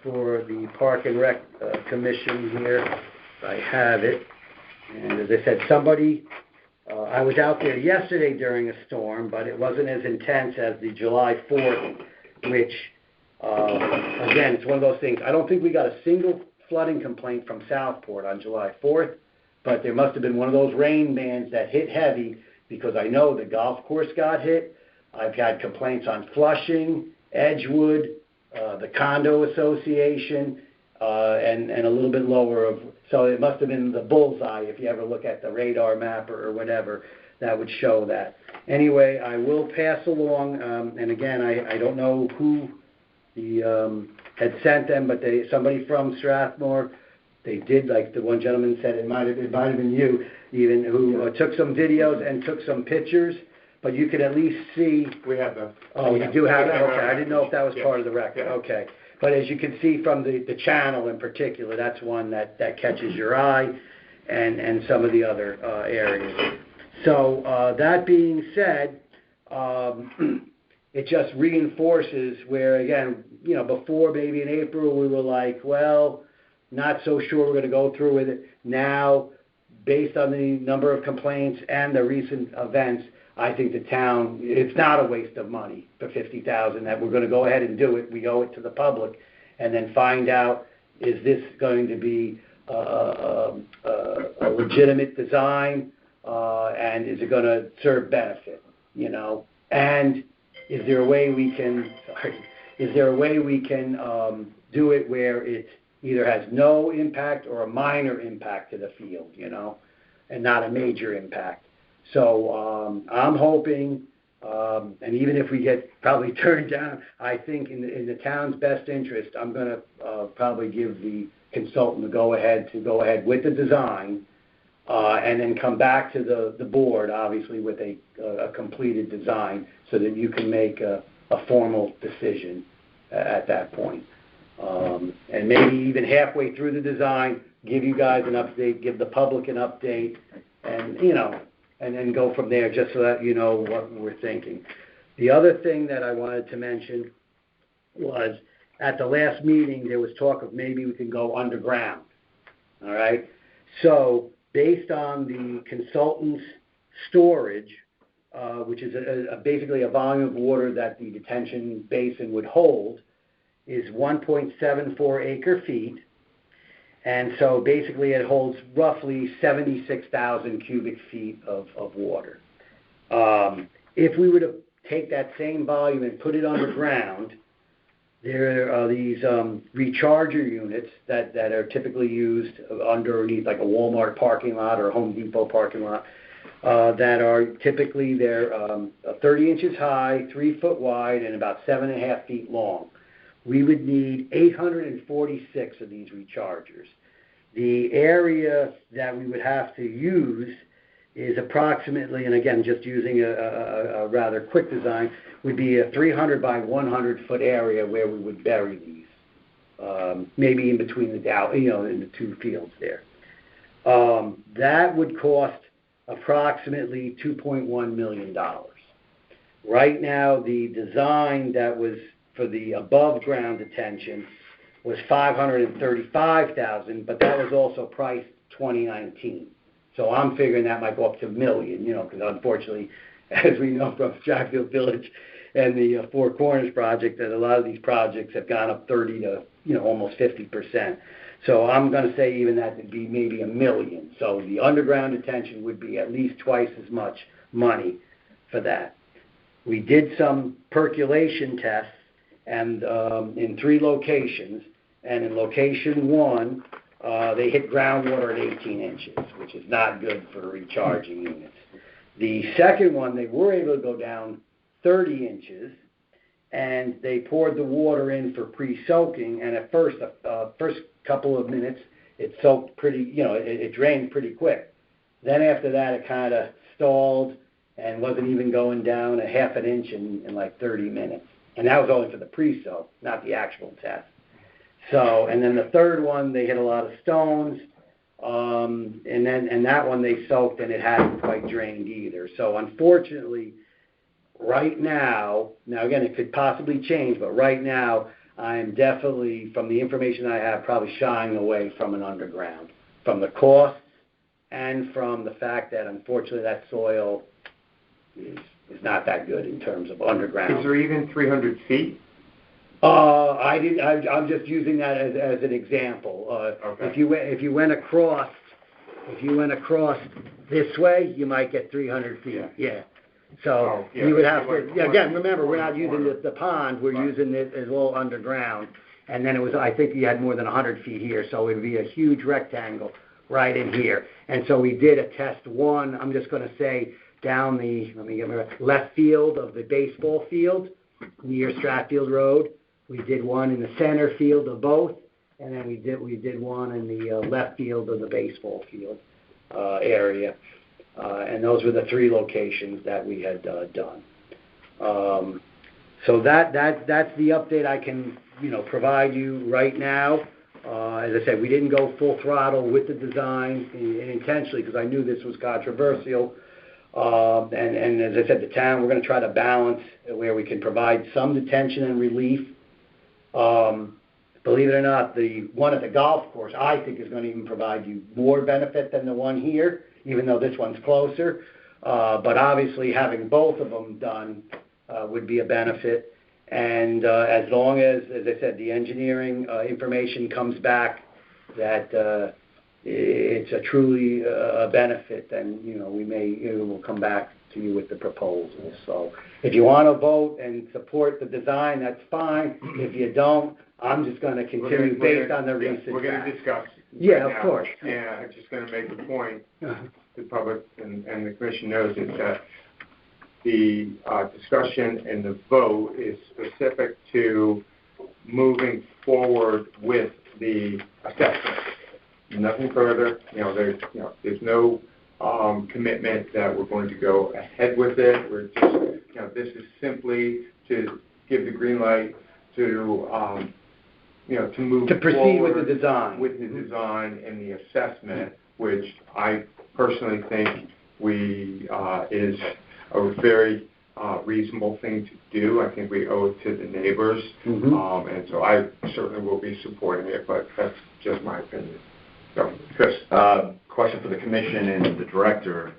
Speaker 11: for the Park and Rec Commission here, I have it. And as I said, I was out there yesterday during a storm, but it wasn't as intense as the July 4th, which, again, it's one of those things. I don't think we got a single flooding complaint from Southport on July 4th, but there must have been one of those rain bands that hit heavy, because I know the golf course got hit. I've had complaints on Flushing, Edgewood, the condo association, and a little bit lower so it must have been the bullseye. If you ever look at the radar map or whatever, that would show that. Anyway, I will pass along, and again, I don't know who had sent them, but somebody from Strathmore, they did, like the one gentleman said, it might have been you even, who took some videos and took some pictures. But you could at least see. We have them. Oh, you do have it? Okay, I didn't know if that was part of the record. Okay. But as you can see from the channel in particular, that's one that catches your eye, and some of the other areas. So that being said, it just reinforces where, again, before maybe in April we were like, well, not so sure we're going to go through with it. Now, based on the number of complaints and the recent events, I think the town, it's not a waste of money for $50,000, that we're going to go ahead and do it. We owe it to the public, and then find out, is this going to be a legitimate design, and is it going to serve benefit, And is there a way we can do it where it either has no impact or a minor impact to the field, and not a major impact? So I'm hoping, and even if we get probably turned down, I think in the town's best interest, I'm going to probably give the consultant the go ahead with the design, and then come back to the board, obviously, with a completed design so that you can make a formal decision at that point. And maybe even halfway through the design, give you guys an update, give the public an update, and, and then go from there just so that you know what we're thinking. The other thing that I wanted to mention was at the last meeting, there was talk of maybe we can go underground, all right? So based on the consultant's storage, which is basically a volume of water that the detention basin would hold, is 1.74 acre feet. And so basically it holds roughly 76,000 cubic feet of water. If we were to take that same volume and put it underground, there are these recharger units that are typically used underneath like a Walmart parking lot or a Home Depot parking lot, that are typically 30 inches high, 3 foot wide, and about 7.5 feet long. We would need 846 of these rechargers. The area that we would have to use is approximately, and again, just using a rather quick design, would be a 300 by 100 foot area where we would bury these, maybe in between in the two fields there. That would cost approximately $2.1 million. Right now, the design that was for the above ground detention was $535,000, but that was also priced 2019. So I'm figuring that might go up to $1 million, because unfortunately, as we know from Strathfield Village and the Four Corners project, that a lot of these projects have gone up 30 to almost 50%. So I'm going to say even that would be maybe $1 million. So the underground detention would be at least twice as much money for that. We did some percolation tests, and in 3 locations, and in location 1, they hit groundwater at 18 inches, which is not good for recharging units. The second one, they were able to go down 30 inches, and they poured the water in for pre-soaking, and at first couple of minutes, it soaked pretty, it drained pretty quick. Then after that, it kind of stalled and wasn't even going down a half an inch in like 30 minutes. And that was only for the pre-soak, not the actual test. So, and then the third one, they hit a lot of stones, and that one they soaked, and it hadn't quite drained either. So unfortunately, right now again, it could possibly change, but right now, I'm definitely, from the information I have, probably shying away from an underground, from the costs and from the fact that unfortunately that soil is not that good in terms of underground.
Speaker 1: Is there even 300 feet?
Speaker 11: I'm just using that as an example.
Speaker 1: Okay.
Speaker 11: If you went across this way, you might get 300 feet. Yeah. So you would have to. Again, remember, we're not using the pond. We're using it as all underground. And then it was. I think you had more than 100 feet here, so it would be a huge rectangle right in here. And so we did a test 1. I'm just going to say down the left field of the baseball field near Strathfield Road. We did one in the center field of both, and then we did one in the left field of the baseball field area. And those were the 3 locations that we had done. So that's the update I can provide you right now. As I said, we didn't go full throttle with the design intentionally because I knew this was controversial. And as I said, the town, we're going to try to balance where we can provide some detention and relief. Believe it or not, the one at the golf course, I think, is going to even provide you more benefit than the one here, even though this one's closer. But obviously, having both of them done would be a benefit. And as long as I said, the engineering information comes back that it's a truly a benefit, then, we'll come back to you with the proposals. So if you want to vote and support the design, that's fine. If you don't, I'm just going to continue based on the recent.
Speaker 1: We're going to discuss.
Speaker 11: Yeah,
Speaker 1: right
Speaker 11: of course.
Speaker 1: And I'm just going to make the point, the public and the commission knows is that the discussion and the vote is specific to moving forward with the assessment. Nothing further. There's no commitment that we're going to go ahead with it. We're just, this is simply to give the green light to, to move
Speaker 11: to proceed
Speaker 1: forward
Speaker 11: with the design.
Speaker 1: With the design and the assessment, which I personally think is a very reasonable thing to do. I think we owe it to the neighbors, and so I certainly will be supporting it, but that's just my opinion. So, Chris.
Speaker 12: Question for the commission and the director.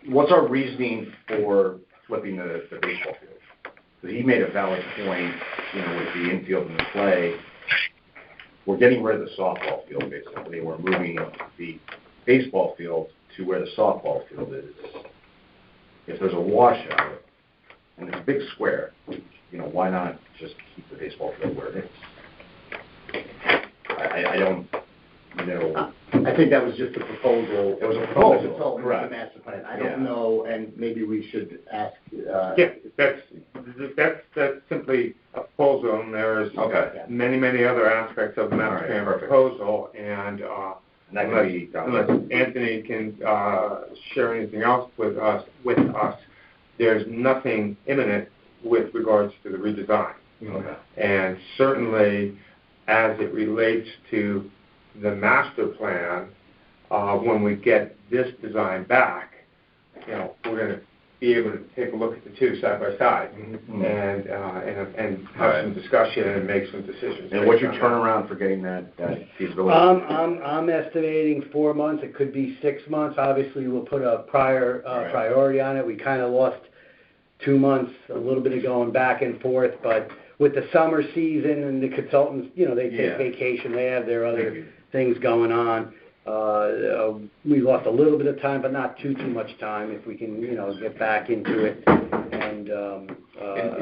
Speaker 12: What's our reasoning for flipping the baseball field? Because he made a valid point, with the infield and the play. We're getting rid of the softball field, basically. We're moving the baseball field to where the softball field is. If there's a washout and it's a big square, why not just keep the baseball field where it is? I don't know.
Speaker 5: I think that was just a proposal.
Speaker 12: It was a proposal,
Speaker 5: correct. The master plan. I don't know, and maybe we should ask.
Speaker 1: That's simply a proposal, and there's many other aspects of the master plan proposal, and unless Anthony can share anything else with us, there's nothing imminent with regards to the redesign. And certainly, as it relates to the master plan, when we get this design back, we're going to be able to take a look at the two side by side and have some discussion and make some decisions.
Speaker 12: And what's your turnaround for getting that feasibility?
Speaker 11: I'm estimating 4 months. It could be 6 months. Obviously, we'll put a priority on it. We kind of lost 2 months, a little bit of going back and forth, but with the summer season and the consultants, they take vacation. They have their other things going on. We lost a little bit of time, but not too much time. If we can, get back into it and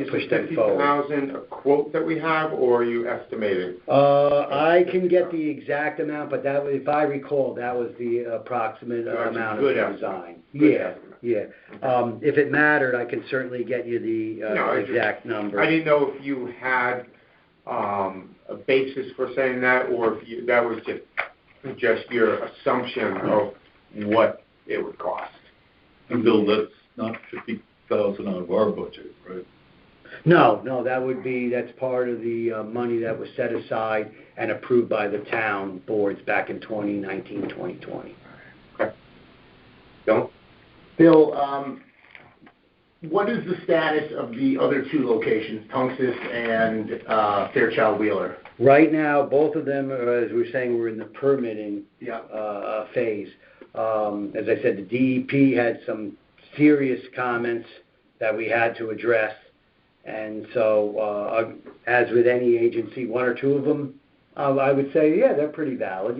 Speaker 11: push them forward.
Speaker 1: Is $50,000 a quote that we have, or are you estimating?
Speaker 11: I can get the exact amount, but that, if I recall, that was the approximate amount of the design. Yeah. If it mattered, I can certainly get you the exact number.
Speaker 1: I didn't know if you had a basis for saying that, or if that was just your assumption of what it would cost.
Speaker 3: And Bill, that's not $50,000 out of our budget, right?
Speaker 11: No, that's part of the money that was set aside and approved by the town boards back in 2019, 2020.
Speaker 1: Okay.
Speaker 5: Bill, what is the status of the other two locations, Tungus and Fairchild Wheeler?
Speaker 11: Right now, both of them, as we were saying, we're in the permitting phase. As I said, the DEP had some serious comments that we had to address. And so, as with any agency, one or two of them, I would say, they're pretty valid.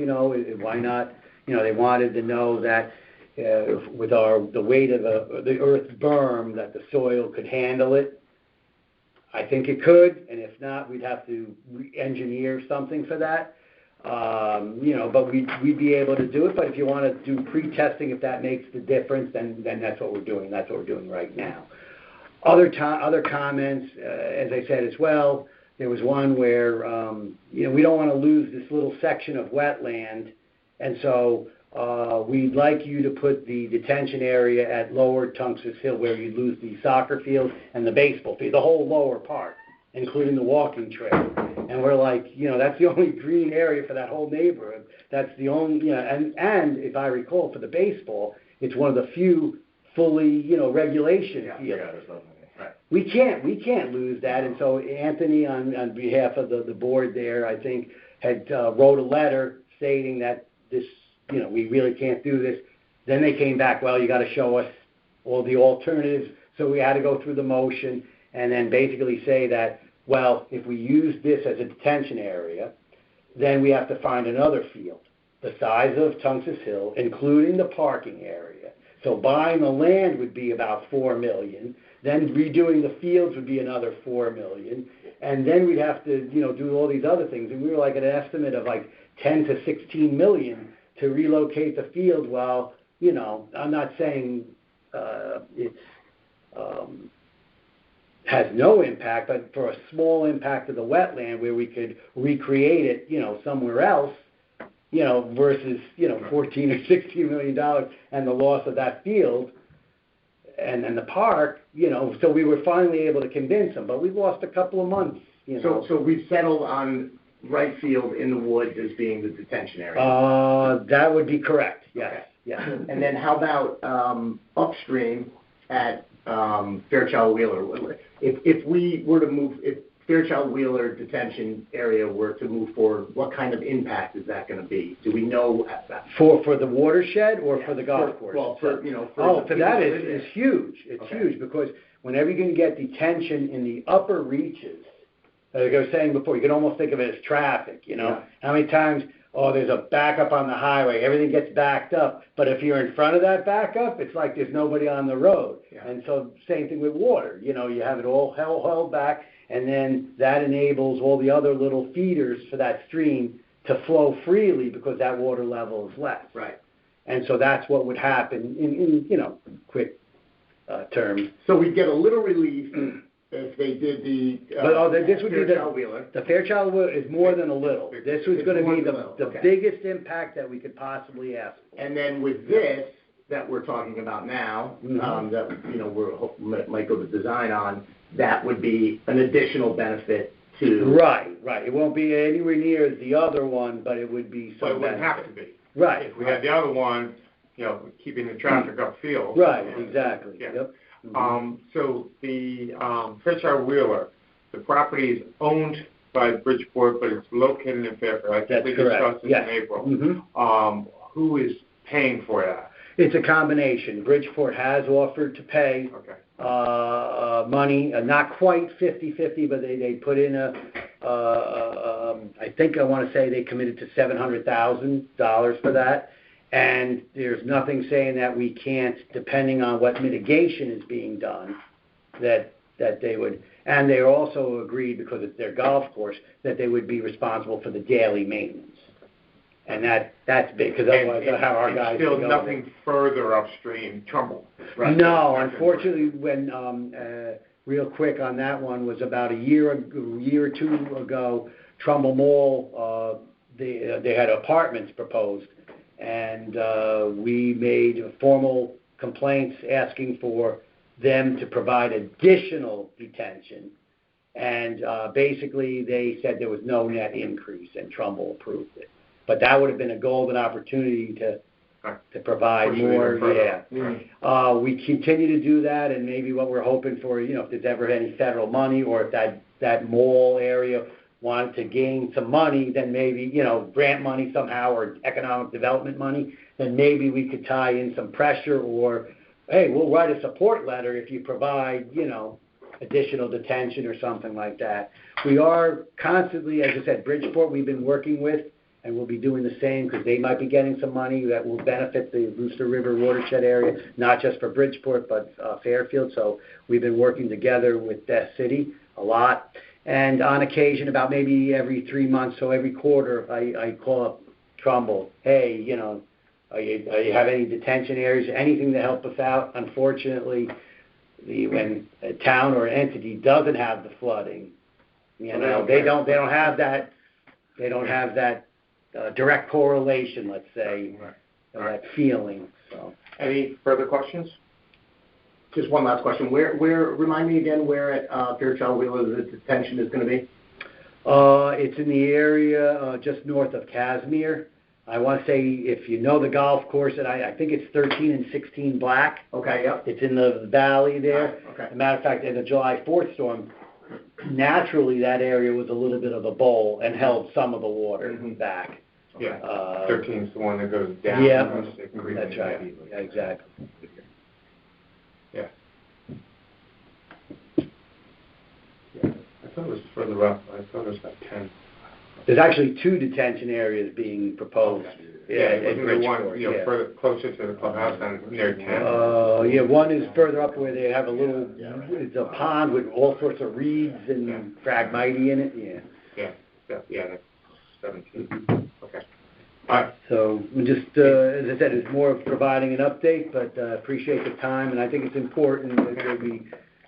Speaker 11: Why not? They wanted to know that with the weight of the earth berm, that the soil could handle it. I think it could, and if not, we'd have to engineer something for that. But we'd be able to do it. But if you want to do pre-testing, if that makes the difference, then that's what we're doing. That's what we're doing right now. Other comments, as I said as well, there was one where we don't want to lose this little section of wetland, and so we'd like you to put the detention area at Lower Tungus Hill, where you'd lose the soccer field and the baseball field, the whole lower part, including the walking trail. And we're like, that's the only green area for that whole neighborhood. That's the only, and if I recall, for the baseball, it's one of the few fully, regulation fields.
Speaker 12: Right.
Speaker 11: We can't lose that. And so Anthony, on behalf of the board there, I think, had wrote a letter stating that this, we really can't do this. Then they came back, well, you got to show us all the alternatives. So we had to go through the motion and then basically say that, well, if we use this as a detention area, then we have to find another field. the size of Tungus Hill, including the parking area. So buying the land would be about $4 million. Then redoing the fields would be another $4 million. And then we'd have to, do all these other things. And we were like at an estimate of like 10 to 16 million to relocate the field. While, I'm not saying it's has no impact, but for a small impact of the wetland where we could recreate it, somewhere else, versus, 14 or 16 million dollars and the loss of that field and the park, so we were finally able to convince them, but we lost a couple of months,
Speaker 5: So we've settled on right field in the woods as being the detention area?
Speaker 11: That would be correct, yes,
Speaker 5: Okay.
Speaker 11: yes.
Speaker 5: And then how about upstream at Fairchild-Wheeler? If we were to move, if Fairchild-Wheeler detention area were to move forward, what kind of impact is that going to be? Do we know?
Speaker 11: For the watershed or for the golf course?
Speaker 5: Well, for
Speaker 11: that is huge. It's huge because whenever you can get detention in the upper reaches, like I was saying before, you can almost think of it as traffic,
Speaker 5: Yeah.
Speaker 11: How many times, there's a backup on the highway, everything gets backed up, but if you're in front of that backup, it's like there's nobody on the road.
Speaker 5: Yeah.
Speaker 11: And so same thing with water, you have it all held back, and then that enables all the other little feeders for that stream to flow freely because that water level is less.
Speaker 5: Right.
Speaker 11: And so that's what would happen in quick terms.
Speaker 5: So we'd get a little relief if they did the
Speaker 11: this would be
Speaker 5: Fairchild-Wheeler.
Speaker 11: The Fairchild-Wheeler is more than a little. This was going to be the
Speaker 5: Okay.
Speaker 11: biggest impact that we could possibly ask for.
Speaker 5: And then with this that we're talking about now, that we're might go to design on, that would be an additional benefit to.
Speaker 11: Right. It won't be anywhere near the other one, but it would be some
Speaker 1: But it wouldn't
Speaker 11: benefit.
Speaker 1: have to be.
Speaker 11: Right.
Speaker 1: If we had the other one, keeping the traffic upfield.
Speaker 11: Right, exactly.
Speaker 1: Yeah.
Speaker 11: Yep.
Speaker 1: So the Fairchild-Wheeler, the property is owned by Bridgeport, but it's located in Fairfield. I think
Speaker 11: That's
Speaker 1: we
Speaker 11: correct.
Speaker 1: discussed this
Speaker 11: Yes.
Speaker 1: in April.
Speaker 11: Mhm.
Speaker 1: Who is paying for that?
Speaker 11: It's a combination. Bridgeport has offered to pay
Speaker 1: Okay.
Speaker 11: money, not quite 50-50, but they put in I think I want to say they committed to $700,000 for that. And there's nothing saying that we can't, depending on what mitigation is being done, that they would, and they also agreed, because it's their golf course, that they would be responsible for the daily maintenance. And that's big, because otherwise they'll have our guys
Speaker 1: Still
Speaker 11: to go
Speaker 1: nothing further upstream, Trumbull.
Speaker 11: Right. No, unfortunately, when real quick on that one was about a year or two ago, Trumbull Mall, they had apartments proposed, and we made formal complaints asking for them to provide additional detention, and basically they said there was no net increase, and Trumbull approved it. But that would have been a golden opportunity to provide more. Yeah. We continue to do that, and maybe what we're hoping for, if there's ever any federal money, or if that mall area wanted to gain some money, then maybe, grant money somehow, or economic development money, then maybe we could tie in some pressure, or, hey, we'll write a support letter if you provide, additional detention or something like that. We are constantly, as I said, Bridgeport we've been working with, and we'll be doing the same, because they might be getting some money that will benefit the Brewster River watershed area, not just for Bridgeport, but Fairfield. So we've been working together with Death City a lot. And on occasion, about maybe every 3 months, so every quarter, I call up Trumbull. Hey, are you have any detention areas, anything to help us out? Unfortunately, when a town or an entity doesn't have the flooding, they don't have that. They don't have that direct correlation, let's say, that feeling. So,
Speaker 1: any further questions?
Speaker 5: Just one last question. Where remind me again where at Fairchild-Wheeler the detention is going to be?
Speaker 11: It's in the area just north of Casimir. I want to say, if you know the golf course, and I think it's 13 and 16 Black.
Speaker 5: Okay, yep.
Speaker 11: It's in the valley there.
Speaker 5: Okay.
Speaker 11: As a matter of fact, in the July 4th storm, naturally that area was a little bit of a bowl and held some of the water back.
Speaker 1: Yeah, 13 is the one that goes down.
Speaker 11: Yeah, that's right. Yeah, exactly.
Speaker 1: Yeah. I thought it was further up. I thought it was about 10.
Speaker 11: There's actually 2 detention areas being proposed.
Speaker 1: Yeah,
Speaker 11: at
Speaker 1: wasn't there one,
Speaker 11: Bridgeport,
Speaker 1: you know,
Speaker 11: yeah.
Speaker 1: further, closer to the clubhouse than near 10?
Speaker 11: Yeah, one is further up where they have a little, it's a pond with all sorts of reeds and phragmite in it, yeah.
Speaker 1: Yeah, that's 17. Okay. All right.
Speaker 11: So, we just, as I said, it's more of providing an update, but appreciate the time, and I think it's important that we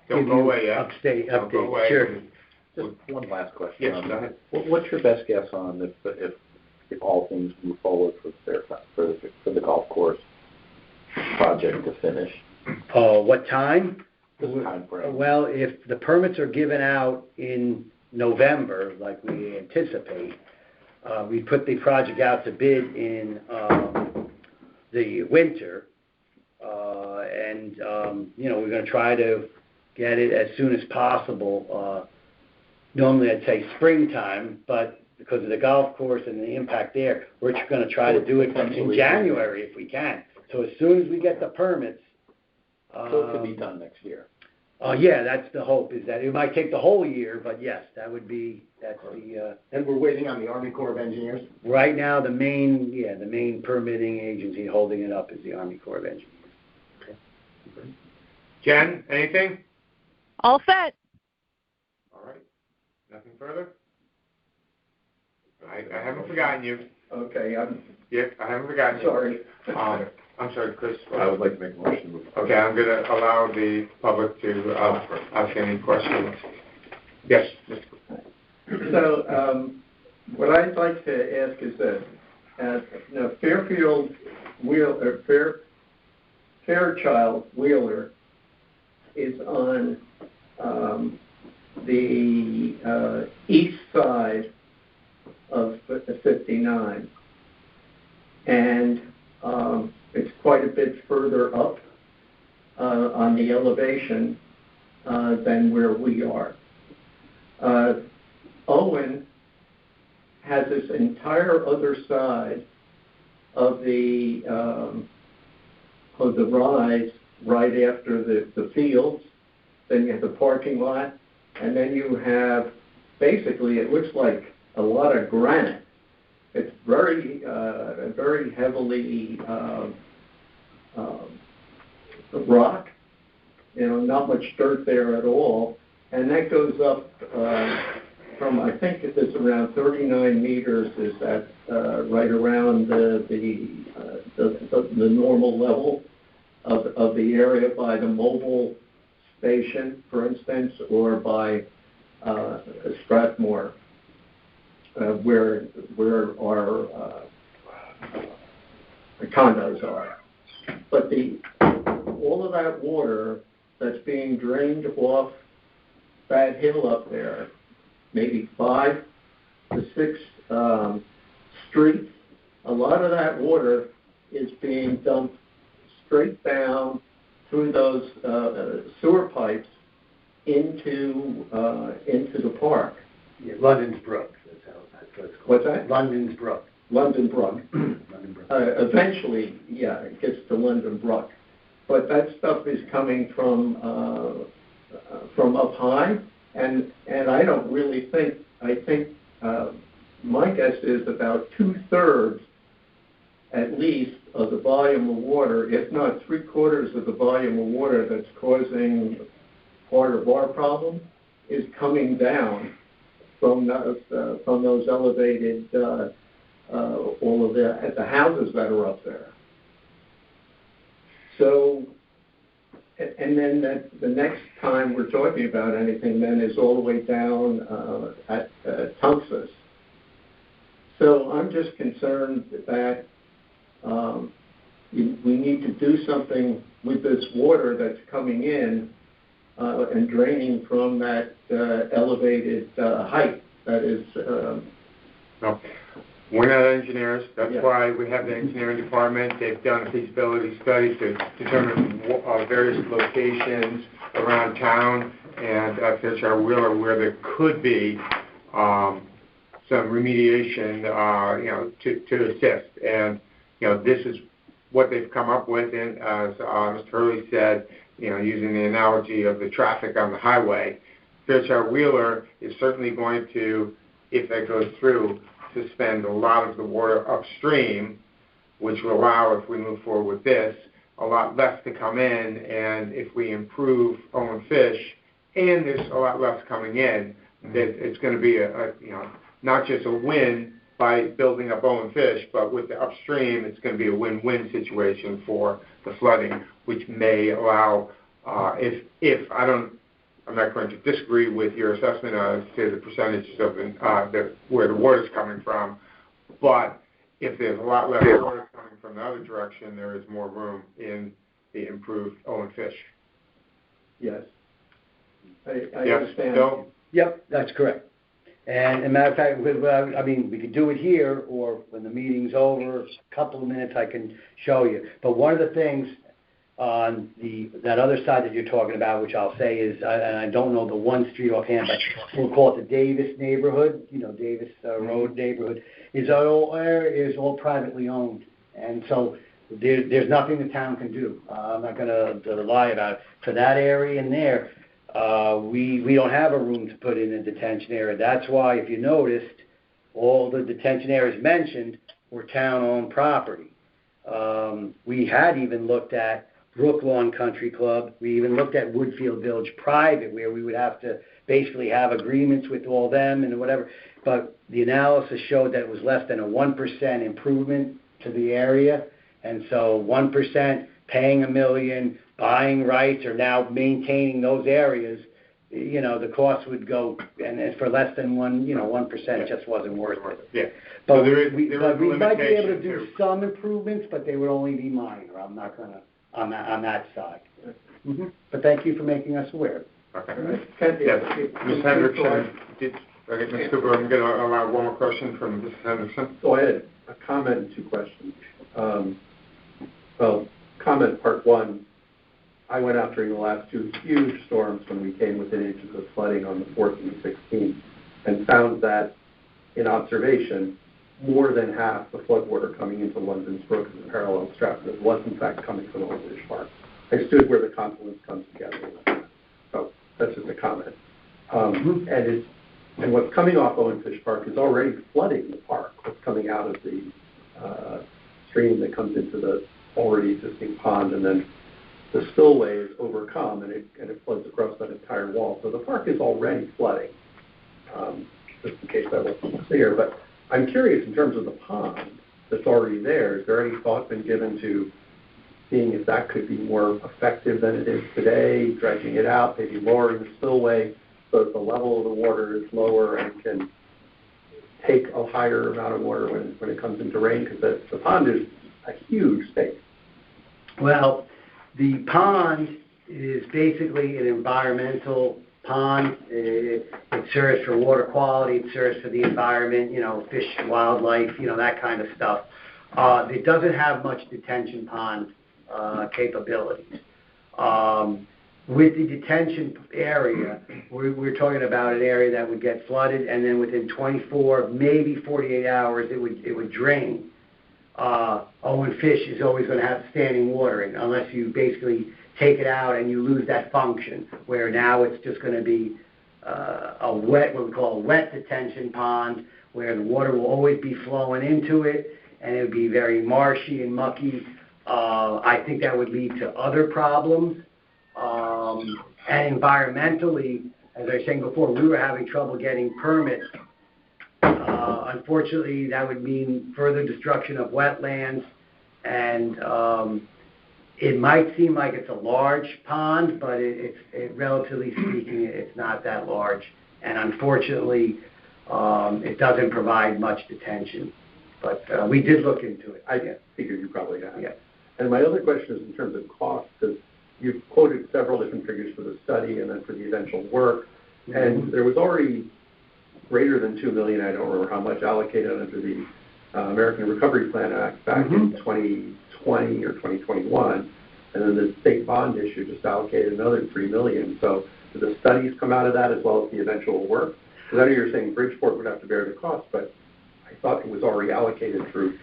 Speaker 1: Don't
Speaker 11: give
Speaker 1: go
Speaker 11: you
Speaker 1: away yet. Don't go away.
Speaker 11: update. Sure.
Speaker 12: Just one last question.
Speaker 1: Yes, go ahead.
Speaker 12: What's your best guess on if all things move forward for the golf course project to finish?
Speaker 11: What time?
Speaker 12: This time frame.
Speaker 11: Well, if the permits are given out in November, like we anticipate, we put the project out to bid in the winter, and we're going to try to get it as soon as possible. Normally I'd say springtime, but because of the golf course and the impact there, we're going to try to do it in January if we can. So as soon as we get the permits.
Speaker 12: So it could be done next year.
Speaker 11: Yeah, that's the hope, is that it might take the whole year, but yes, that's the...
Speaker 5: And we're waiting on the Army Corps of Engineers?
Speaker 11: Right now, the main permitting agency holding it up is the Army Corps of Engineers.
Speaker 1: Okay. Jen, anything?
Speaker 9: All set.
Speaker 1: All right. Nothing further? I haven't forgotten you.
Speaker 7: Okay,
Speaker 1: I haven't forgotten you.
Speaker 7: sorry.
Speaker 1: I'm sorry, Chris.
Speaker 3: I would like to make a motion. to move
Speaker 1: Okay, I'm going to allow the public to ask any questions. Yes.
Speaker 7: So, what I'd like to ask is this. Fairchild Wheeler is on the east side of 59. And it's quite a bit further up on the elevation than where we are. Owen has this entire other side of the rise right after the fields. Then you have the parking lot, and then you have basically it looks like a lot of granite. It's very heavily rock, not much dirt there at all, and that goes up from I think it's around 39 meters. Is that right around the normal level of the area by the mobile station, for instance, or by Strathmore, where our condos are. But all of that water that's being drained off that hill up there, maybe 5 to 6 streets, a lot of that water is being dumped straight down through those sewer pipes into the park.
Speaker 11: Yeah, London's Brook. That's what it's called.
Speaker 7: What's that?
Speaker 11: London's Brook.
Speaker 7: London Brook.
Speaker 11: London Brook.
Speaker 7: Eventually, yeah, it gets to London Brook. But that stuff is coming from up high, and I don't really think, I think my guess is about 2/3 at least of the volume of water, if not 3/4 of the volume of water that's causing part of our problem, is coming down from those elevated all of the houses that are up there. So, and then the next time we're talking about anything then is all the way down at Tunxus. So I'm just concerned that we need to do something with this water that's coming in and draining from that elevated height that is...
Speaker 1: No. We're not engineers. That's why we have the engineering department. They've done a feasibility study to determine various locations around town and Fairchild Wheeler where there could be some remediation, to assist. And this is what they've come up with. And as Mr. Hurley said, using the analogy of the traffic on the highway, Fairchild Wheeler is certainly going to, if that goes through, to spend a lot of the water upstream which will allow, if we move forward with this, a lot less to come in, and if we improve Owen Fish, and there's a lot less coming in, that it's going to be a not just a win by building up Owen Fish, but with the upstream, it's going to be a win-win situation for the flooding, which may allow, I'm not going to disagree with your assessment as to the percentages of where the water's coming from, but if there's a lot less water coming from the other direction, there is more room in the improved Owen Fish.
Speaker 7: Yes. I
Speaker 1: Yes,
Speaker 7: understand.
Speaker 1: Bill?
Speaker 11: Yep, that's correct. And as a matter of fact, we could do it here, or when the meeting's over, a couple of minutes, I can show you. But one of the things on that other side that you're talking about, which I'll say is, and I don't know the one street offhand, but we'll call it the Davis neighborhood, Davis Road neighborhood, is all privately owned. And so there's nothing the town can do. I'm not going to lie about it. For that area in there, we don't have a room to put in a detention area. That's why, if you noticed, all the detention areas mentioned were town-owned property. We had even looked at Brooklawn Country Club. We even looked at Woodfield Village private, where we would have to basically have agreements with all them and whatever. But the analysis showed that it was less than a 1% improvement to the area. And so 1%, paying $1 million, buying rights, or now maintaining those areas, the cost would go, and for less than 1%, it just wasn't worth it.
Speaker 1: Yeah.
Speaker 11: But
Speaker 1: So there is
Speaker 11: we might be able to
Speaker 1: limitation
Speaker 11: do
Speaker 1: too.
Speaker 11: some improvements, but they would only be minor. I'm not going to, on that side. Mm-hmm. But thank you for making us aware.
Speaker 1: Okay.
Speaker 7: Can-
Speaker 1: Yes, Ms. Hendrickson,
Speaker 7: So
Speaker 1: Ms. Cooper, I'm going to allow one more question from Ms. Hendrickson.
Speaker 8: So I had a comment and 2 questions. Comment part 1, I went out during the last 2 huge storms when we came within inches of flooding on the 4th and the 16th, and found that, in observation, more than half the floodwater coming into London's Brook and the parallel Stratford was in fact coming from Owen Fish Park. I stood where the confluence comes together. So that's just a comment. And what's coming off Owen Fish Park is already flooding the park. What's coming out of the stream that comes into the already existing pond, and then the spillway is overcome, and it floods across that entire wall. So the park is already flooding, just in case that wasn't clear. But I'm curious, in terms of the pond that's already there, is there any thought been given to seeing if that could be more effective than it is today, dredging it out, maybe lowering the spillway so that the level of the water is lower and can take a higher amount of water when it comes into rain? Because the pond is a huge space.
Speaker 11: Well, the pond is basically an environmental pond. It serves for water quality. It serves for the environment, fish, wildlife, that kind of stuff. It doesn't have much detention pond capabilities. With the detention area, we're talking about an area that would get flooded, and then within 24, maybe 48 hours, it would drain. Owen Fish is always going to have standing watering unless you basically take it out and you lose that function, where now it's just going to be what we call a wet detention pond, where the water will always be flowing into it, and it would be very marshy and mucky. I think that would lead to other problems. And environmentally, as I was saying before, we were having trouble getting permits. Unfortunately, that would mean further destruction of wetlands, and it might seem like it's a large pond, but relatively speaking, it's not that large. And unfortunately, it doesn't provide much detention. But we did look into it.
Speaker 8: I figured you probably have.
Speaker 11: Yeah.
Speaker 8: And my other question is in terms of cost, because you've quoted several different figures for the study and then for the eventual work, and there was already greater than $2 million, I don't remember how much, allocated under the American Recovery Plan Act back in 2020 or 2021, and then the state bond issue just allocated another $3 million. So do the studies come out of that as well as the eventual work? Because I know you're saying Bridgeport would have to bear the cost, but I thought it was already allocated through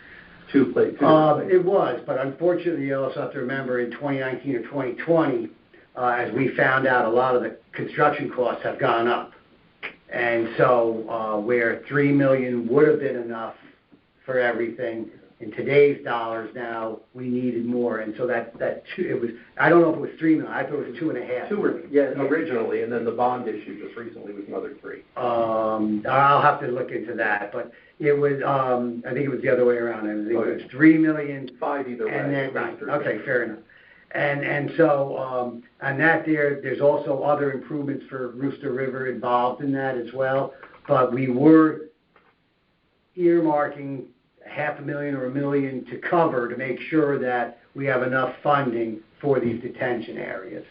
Speaker 8: two places.
Speaker 11: It was, but unfortunately, you also have to remember in 2019 or 2020, as we found out, a lot of the construction costs have gone up. And so where $3 million would have been enough for everything, in today's dollars now, we needed more, and so that it was, I don't know if it was $3 million, I thought it was 2.5.
Speaker 8: Originally, and then the bond issue just recently was another 3.
Speaker 11: I'll have to look into that, but it was, I think it was the other way around, I think it was $3 million.
Speaker 8: 5 either way.
Speaker 11: And then, right, okay, fair enough. And so, on that there's also other improvements for Rooster River involved in that as well, but we were earmarking $500,000 or $1 million to cover, to make sure that we have enough funding for these detention areas.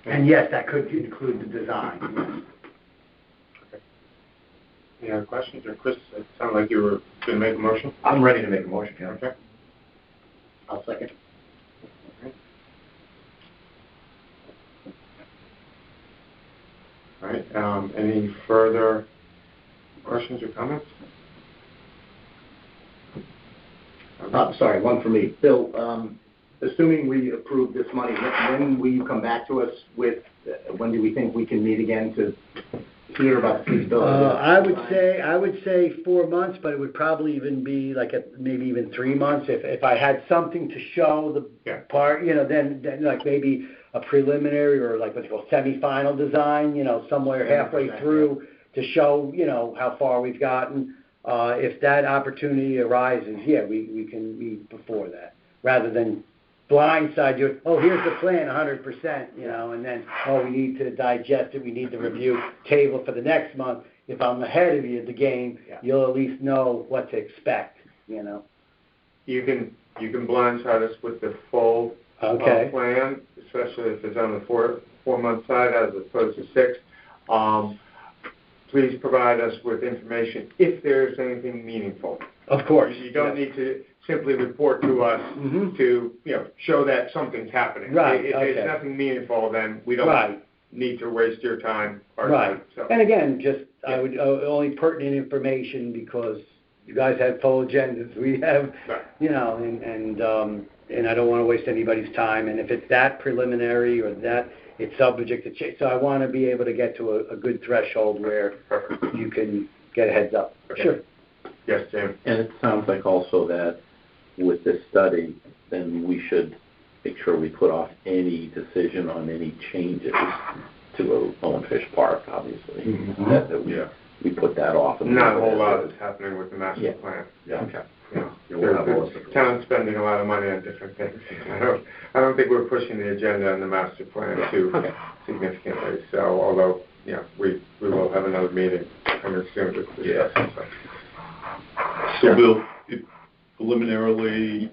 Speaker 11: And yes, that could include the design.
Speaker 1: Any other questions? Or Chris, it sounded like you were going to make a motion.
Speaker 12: I'm ready to make a motion, yeah.
Speaker 1: Okay.
Speaker 5: I'll second.
Speaker 1: All right. Any further questions or comments?
Speaker 5: Sorry, one for me. Bill, assuming we approve this money, when will you come back to us with, when do we think we can meet again to hear about the feasibility?
Speaker 11: I would say 4 months, but it would probably even be like maybe even 3 months if I had something to show the part, then like maybe a preliminary or like what's called semi-final design, somewhere halfway through to show, how far we've gotten. If that opportunity arises, we can meet before that, rather than blindside you. Oh, here's the plan, 100%, and then we need to digest it. We need the review table for the next month. If I'm ahead of you at the game, you'll at least know what to expect. You
Speaker 1: can blindside us with the full plan, especially if it's on the 4-month side as opposed to 6. Please provide us with information if there's anything meaningful.
Speaker 11: Of course.
Speaker 1: You don't need to simply report to us to show that something's happening.
Speaker 11: Right.
Speaker 1: If there's nothing meaningful, then we don't need to waste your time. Time. So.
Speaker 11: And again, I would only pertinent information because you guys have full agendas. We have, and I don't want to waste anybody's time. And if it's that preliminary or that it's subject to change, so I want to be able to get to a good threshold where you can get a heads up.
Speaker 1: Okay.
Speaker 11: Sure.
Speaker 1: Yes, Jim.
Speaker 13: And it sounds like also that with this study, then we should make sure we put off any decision on any changes to Owen Fish Park, obviously.
Speaker 1: Mm-hmm.
Speaker 13: That we put that off.
Speaker 1: Not a whole lot is happening with the master plan.
Speaker 13: Yeah. Okay.
Speaker 1: The town's spending a lot of money on different things. I don't think we're pushing the agenda on the master plan too significantly. So, although we will have another meeting coming soon to discuss it.
Speaker 3: So Bill, preliminarily,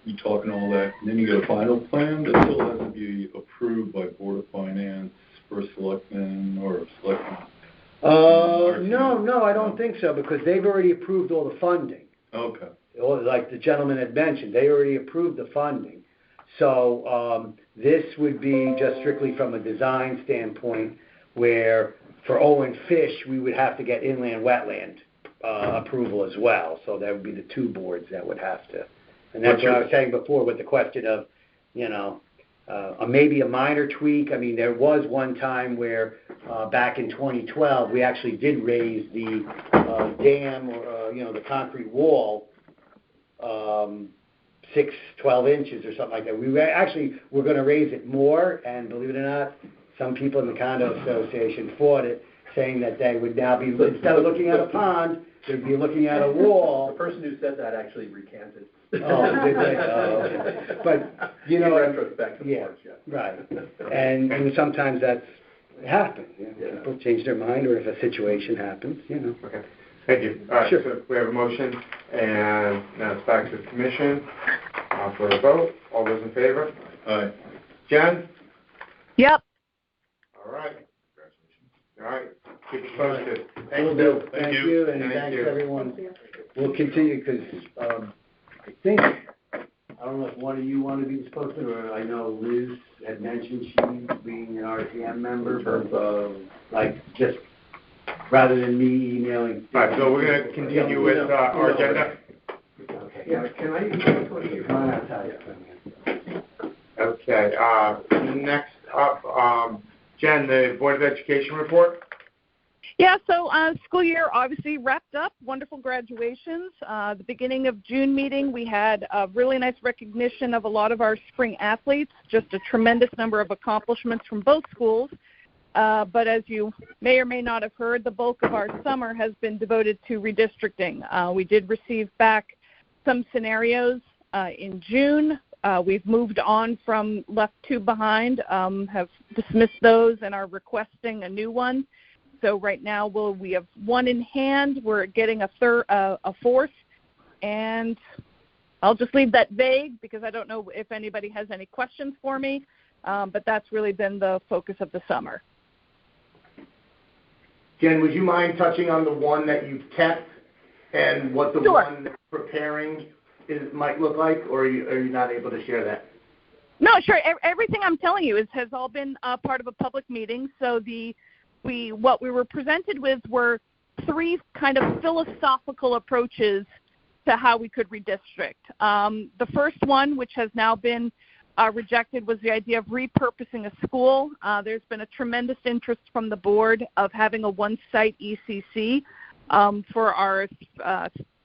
Speaker 3: we talking all that, and then you get a final plan that still has to be approved by Board of Finance, First Selectman, or Selectman?
Speaker 11: No, I don't think so, because they've already approved all the funding.
Speaker 3: Okay.
Speaker 11: Like the gentleman had mentioned, they already approved the funding. So this would be just strictly from a design standpoint, where for Owen Fish, we would have to get inland wetland approval as well. So that would be the 2 boards that would have to. And that's what I was saying before with the question of, maybe a minor tweak. I mean, there was one time where back in 2012, we actually did raise the dam or, the concrete wall 12 inches or something like that. We were going to raise it more, and believe it or not, some people in the condo association fought it, saying that they would now be, instead of looking at a pond, they'd be looking at a wall.
Speaker 8: The person who said that actually recanted.
Speaker 11: Oh, did they? Oh, okay. But,
Speaker 8: in retrospect, of course,
Speaker 11: right. And sometimes that's happened. People change their mind, or if a situation happens,
Speaker 1: Okay. Thank you. All right, so we have a motion, and now it's back to the commission for a vote. All those in favor?
Speaker 3: Aye.
Speaker 1: Jen?
Speaker 9: Yep.
Speaker 1: All right. All right. Keep it posted.
Speaker 11: Thank you. Thank you, and
Speaker 1: Thank
Speaker 11: thanks
Speaker 1: you.
Speaker 11: everyone. We'll continue, because I think, I don't know if one of you want to be the spokesman, or I know Liz had mentioned she being an RTM member, but just rather than me emailing.
Speaker 1: All right, so we're going to continue with our agenda.
Speaker 11: Okay.
Speaker 7: Yeah, can I use that for you?
Speaker 11: I'll tell you.
Speaker 1: Okay, next up, Jen, the Board of Education report.
Speaker 14: Yeah, so school year obviously wrapped up. Wonderful graduations. The beginning of June meeting, we had a really nice recognition of a lot of our spring athletes, just a tremendous number of accomplishments from both schools. But as you may or may not have heard, the bulk of our summer has been devoted to redistricting. We did receive back some scenarios in June. We've moved on from left two behind, have dismissed those, and are requesting a new one. So right now we have one in hand. We're getting a fourth, and I'll just leave that vague because I don't know if anybody has any questions for me. But that's really been the focus of the summer.
Speaker 5: Jen, would you mind touching on the one that you've kept and what the one that's preparing might look like, or are you not able to share that?
Speaker 14: No, sure. Everything I'm telling you has all been part of a public meeting. So what we were presented with were three kind of philosophical approaches to how we could redistrict. The first one, which has now been rejected, was the idea of repurposing a school. There's been a tremendous interest from the board of having a one-site ECC for our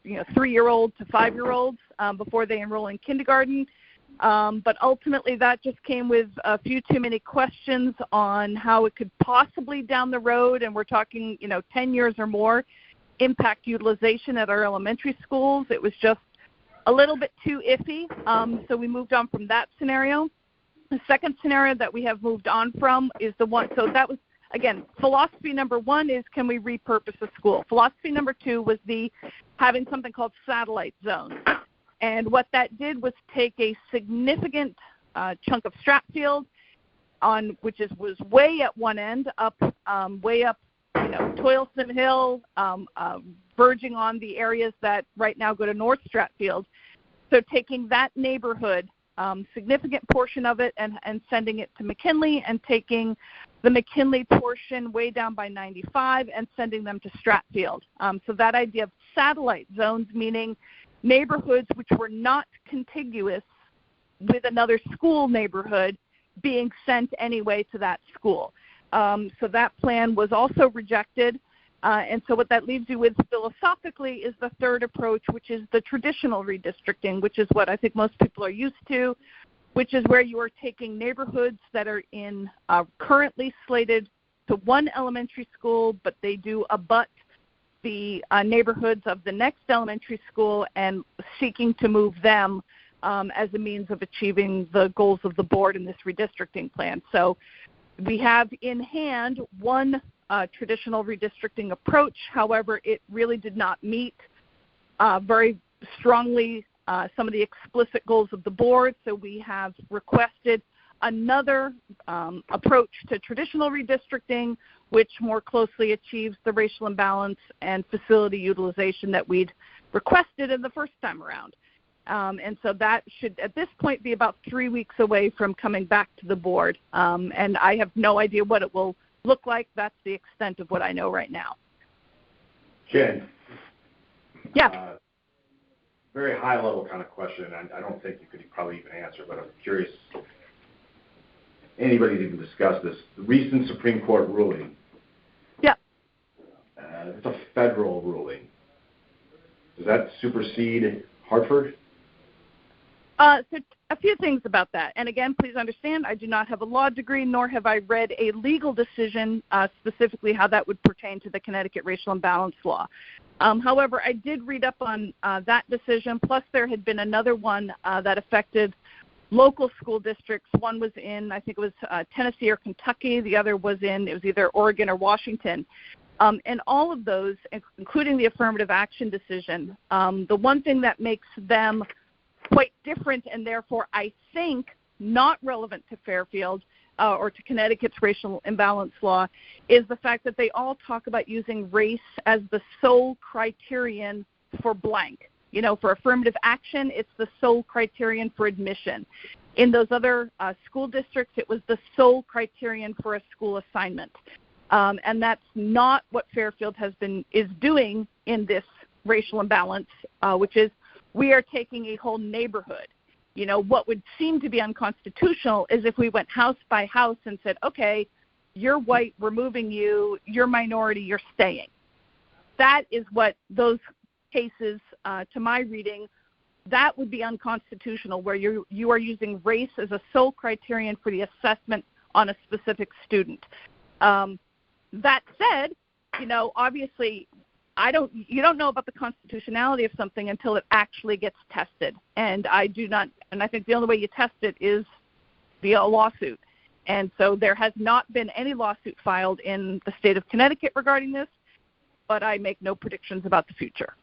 Speaker 14: 3-year-old to 5-year-olds before they enroll in kindergarten. But ultimately that just came with a few too many questions on how it could possibly down the road, and we're talking 10 years or more, impact utilization at our elementary schools. It was just a little bit too iffy, so we moved on from that scenario. The second scenario that we have moved on from is the one, so that was, again, philosophy number one is, can we repurpose a school? Philosophy number two was having something called satellite zones. And what that did was take a significant chunk of Stratfield, which was way at one end, way up, Toilsome Hill, verging on the areas that right now go to North Stratfield. So taking that neighborhood, significant portion of it, and sending it to McKinley, and taking the McKinley portion way down by 95 and sending them to Stratfield. So that idea of satellite zones, meaning neighborhoods which were not contiguous with another school neighborhood being sent anyway to that school. So that plan was also rejected. And so what that leaves you with philosophically is the third approach, which is the traditional redistricting, which is what I think most people are used to, which is where you are taking neighborhoods that are in currently slated to one elementary school, but they do abut the neighborhoods of the next elementary school and seeking to move them as a means of achieving the goals of the board in this redistricting plan. So we have in hand one traditional redistricting approach. However, it really did not meet very strongly some of the explicit goals of the board. So we have requested another approach to traditional redistricting, which more closely achieves the racial imbalance and facility utilization that we'd requested in the first time around. And so that should, at this point, be about 3 weeks away from coming back to the board. And I have no idea what it will look like. That's the extent of what I know right now.
Speaker 12: Jen.
Speaker 14: Yeah.
Speaker 12: Very high-level kind of question. I don't think you could probably even answer, but I'm curious. Anybody to even discuss this. The recent Supreme Court ruling.
Speaker 14: Yeah.
Speaker 12: It's a federal ruling. Does that supersede Hartford?
Speaker 14: So a few things about that. And again, please understand, I do not have a law degree, nor have I read a legal decision specifically how that would pertain to the Connecticut racial imbalance law. However, I did read up on that decision, plus there had been another one that affected local school districts. One was in, I think it was Tennessee or Kentucky. The other was it was either Oregon or Washington. And all of those, including the affirmative action decision, the one thing that makes them quite different and therefore I think not relevant to Fairfield or to Connecticut's racial imbalance law is the fact that they all talk about using race as the sole criterion for blank. For affirmative action, it's the sole criterion for admission. In those other school districts, it was the sole criterion for a school assignment. And that's not what Fairfield is doing in this racial imbalance, which is we are taking a whole neighborhood. What would seem to be unconstitutional is if we went house by house and said, okay, you're white, we're moving you, you're minority, you're staying. That is what those cases, to my reading, that would be unconstitutional, where you are using race as a sole criterion for the assessment on a specific student. That said, obviously, you don't know about the constitutionality of something until it actually gets tested. And I think the only way you test it is via a lawsuit. And so there has not been any lawsuit filed in the state of Connecticut regarding this, but I make no predictions about the future.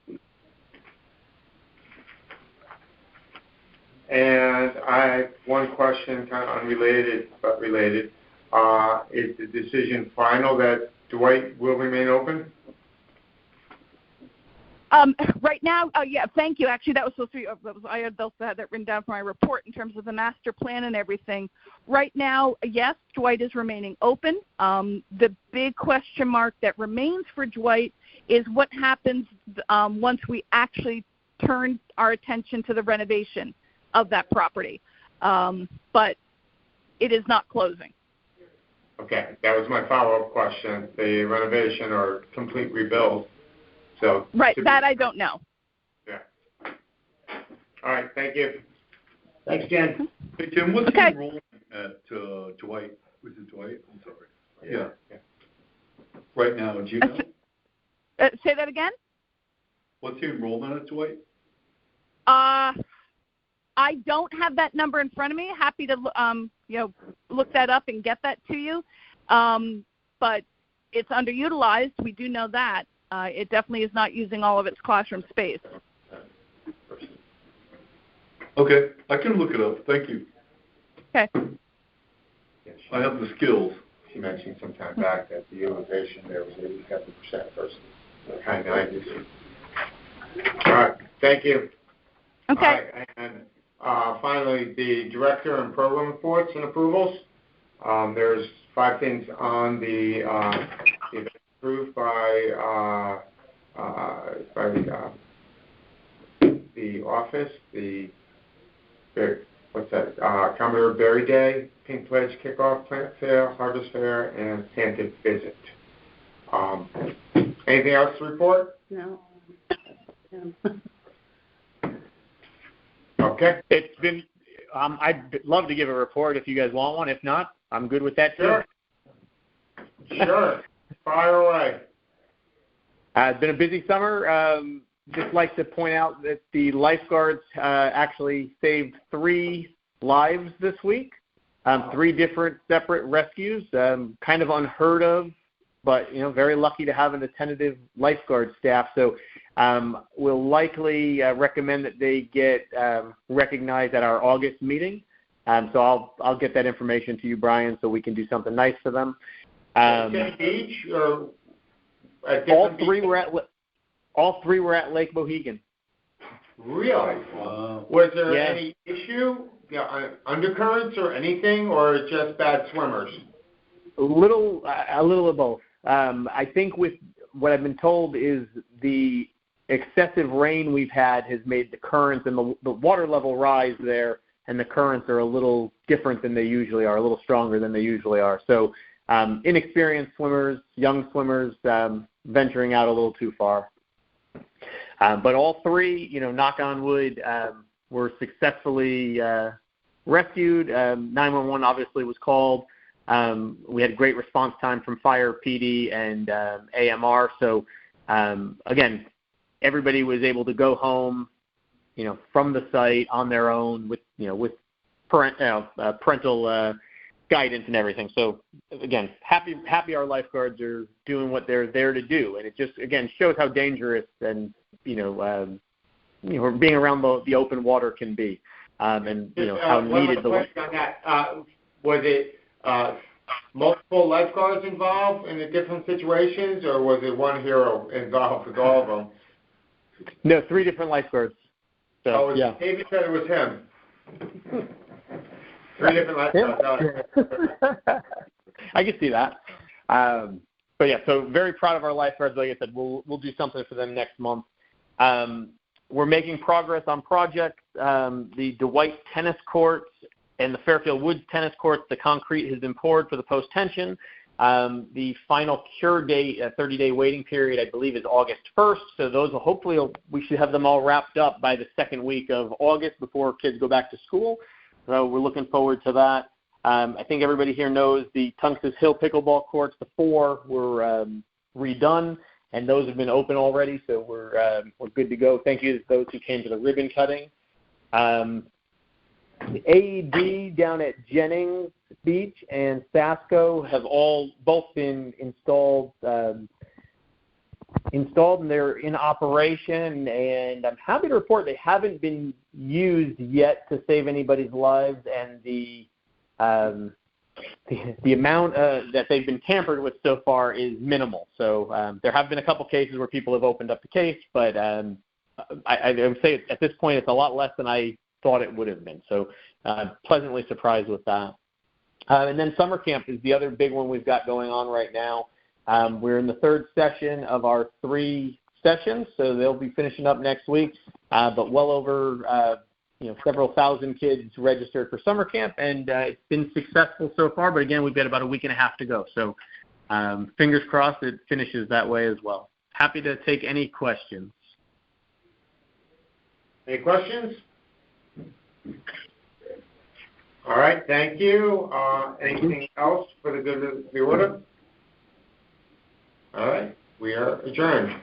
Speaker 1: And I have one question, kind of unrelated, but related. Is the decision final that Dwight will remain open?
Speaker 14: Right now, yeah, thank you. Actually, that was supposed to be, I had also had that written down for my report in terms of the master plan and everything. Right now, yes, Dwight is remaining open. The big question mark that remains for Dwight is what happens once we actually turn our attention to the renovation of that property. But it is not closing.
Speaker 1: Okay, that was my follow-up question. The renovation or complete rebuild. So
Speaker 14: right, that I don't know.
Speaker 1: Yeah. All right, thank you.
Speaker 5: Thanks, Jen.
Speaker 3: Hey, Jim, what's the enrollment at Dwight? Was it Dwight? I'm sorry. Yeah. Right now, do you know?
Speaker 14: Say that again?
Speaker 3: What's the enrollment at Dwight?
Speaker 14: I don't have that number in front of me. Happy to look that up and get that to you. But it's underutilized. We do know that. It definitely is not using all of its classroom space.
Speaker 3: Okay, I can look it up. Thank you.
Speaker 14: Okay.
Speaker 1: I
Speaker 3: have the skills.
Speaker 1: She mentioned some time back that the utilization there was 87% versus the high 90s. All right, thank you.
Speaker 14: Okay.
Speaker 1: Right, and finally, the director and program reports and approvals. There's 5 things on the approved by the office. Commodore Berry Day, Pink Pledge Kickoff, Plant Fair, Harvest Fair, and Santa Visit. Anything else to report?
Speaker 2: No.
Speaker 1: Okay.
Speaker 15: It's been, I'd love to give a report if you guys want one. If not, I'm good with that too.
Speaker 1: Sure. Fire away.
Speaker 15: It's been a busy summer. Just like to point out that the lifeguards actually saved 3 lives this week. 3 different separate rescues, kind of unheard of, but very lucky to have an attentive lifeguard staff. So we'll likely recommend that they get recognized at our August meeting. So I'll get that information to you, Brian, so we can do something nice for them.
Speaker 1: Beach or
Speaker 15: all three were at Lake Mohegan.
Speaker 1: Really? Was there any issue, undercurrents or anything, or just bad swimmers?
Speaker 15: A little of both. I think with what I've been told is the excessive rain we've had has made the currents and the water level rise there, and the currents are a little different than they usually are, a little stronger than they usually are. So inexperienced swimmers, young swimmers, venturing out a little too far. But all 3, knock on wood, were successfully rescued. 911 obviously was called. We had great response time from fire, PD, and AMR. So, again, everybody was able to go home, from the site on their own with parental guidance and everything. So, again, happy our lifeguards are doing what they're there to do. And it just, again, shows how dangerous and, being around the open water can be. And, how needed the
Speaker 1: question on that. Was it multiple lifeguards involved in the different situations, or was it one hero involved with all of them?
Speaker 15: No, 3 different lifeguards. So, yeah.
Speaker 1: David said it was him. 3 different lifeguards.
Speaker 15: I can see that. But yeah, so very proud of our lifeguards. Like I said, we'll do something for them next month. We're making progress on projects. The Dwight tennis courts and the Fairfield Woods tennis courts, the concrete has been poured for the post-tension. The final cure date, 30-day waiting period, I believe, is August 1st. So those will hopefully, we should have them all wrapped up by the second week of August before kids go back to school. So we're looking forward to that. I think everybody here knows the Tungus Hill pickleball courts, the 4 were redone, and those have been open already. So we're good to go. Thank you to those who came to the ribbon cutting. The AED down at Jennings Beach and Sasco have both been installed, and they're in operation. And I'm happy to report they haven't been used yet to save anybody's lives, and the amount that they've been tampered with so far is minimal. So there have been a couple cases where people have opened up the case, but I would say at this point it's a lot less than I thought it would have been. So pleasantly surprised with that. And then summer camp is the other big one we've got going on right now. We're in the 3rd session of our 3 sessions, so they'll be finishing up next week. But well over several thousand kids registered for summer camp, and it's been successful so far. But again, we've got about a week and a half to go. So fingers crossed it finishes that way as well. Happy to take any questions.
Speaker 1: Any questions? All right, thank you. Anything else for the good of the order? All right, we are adjourned.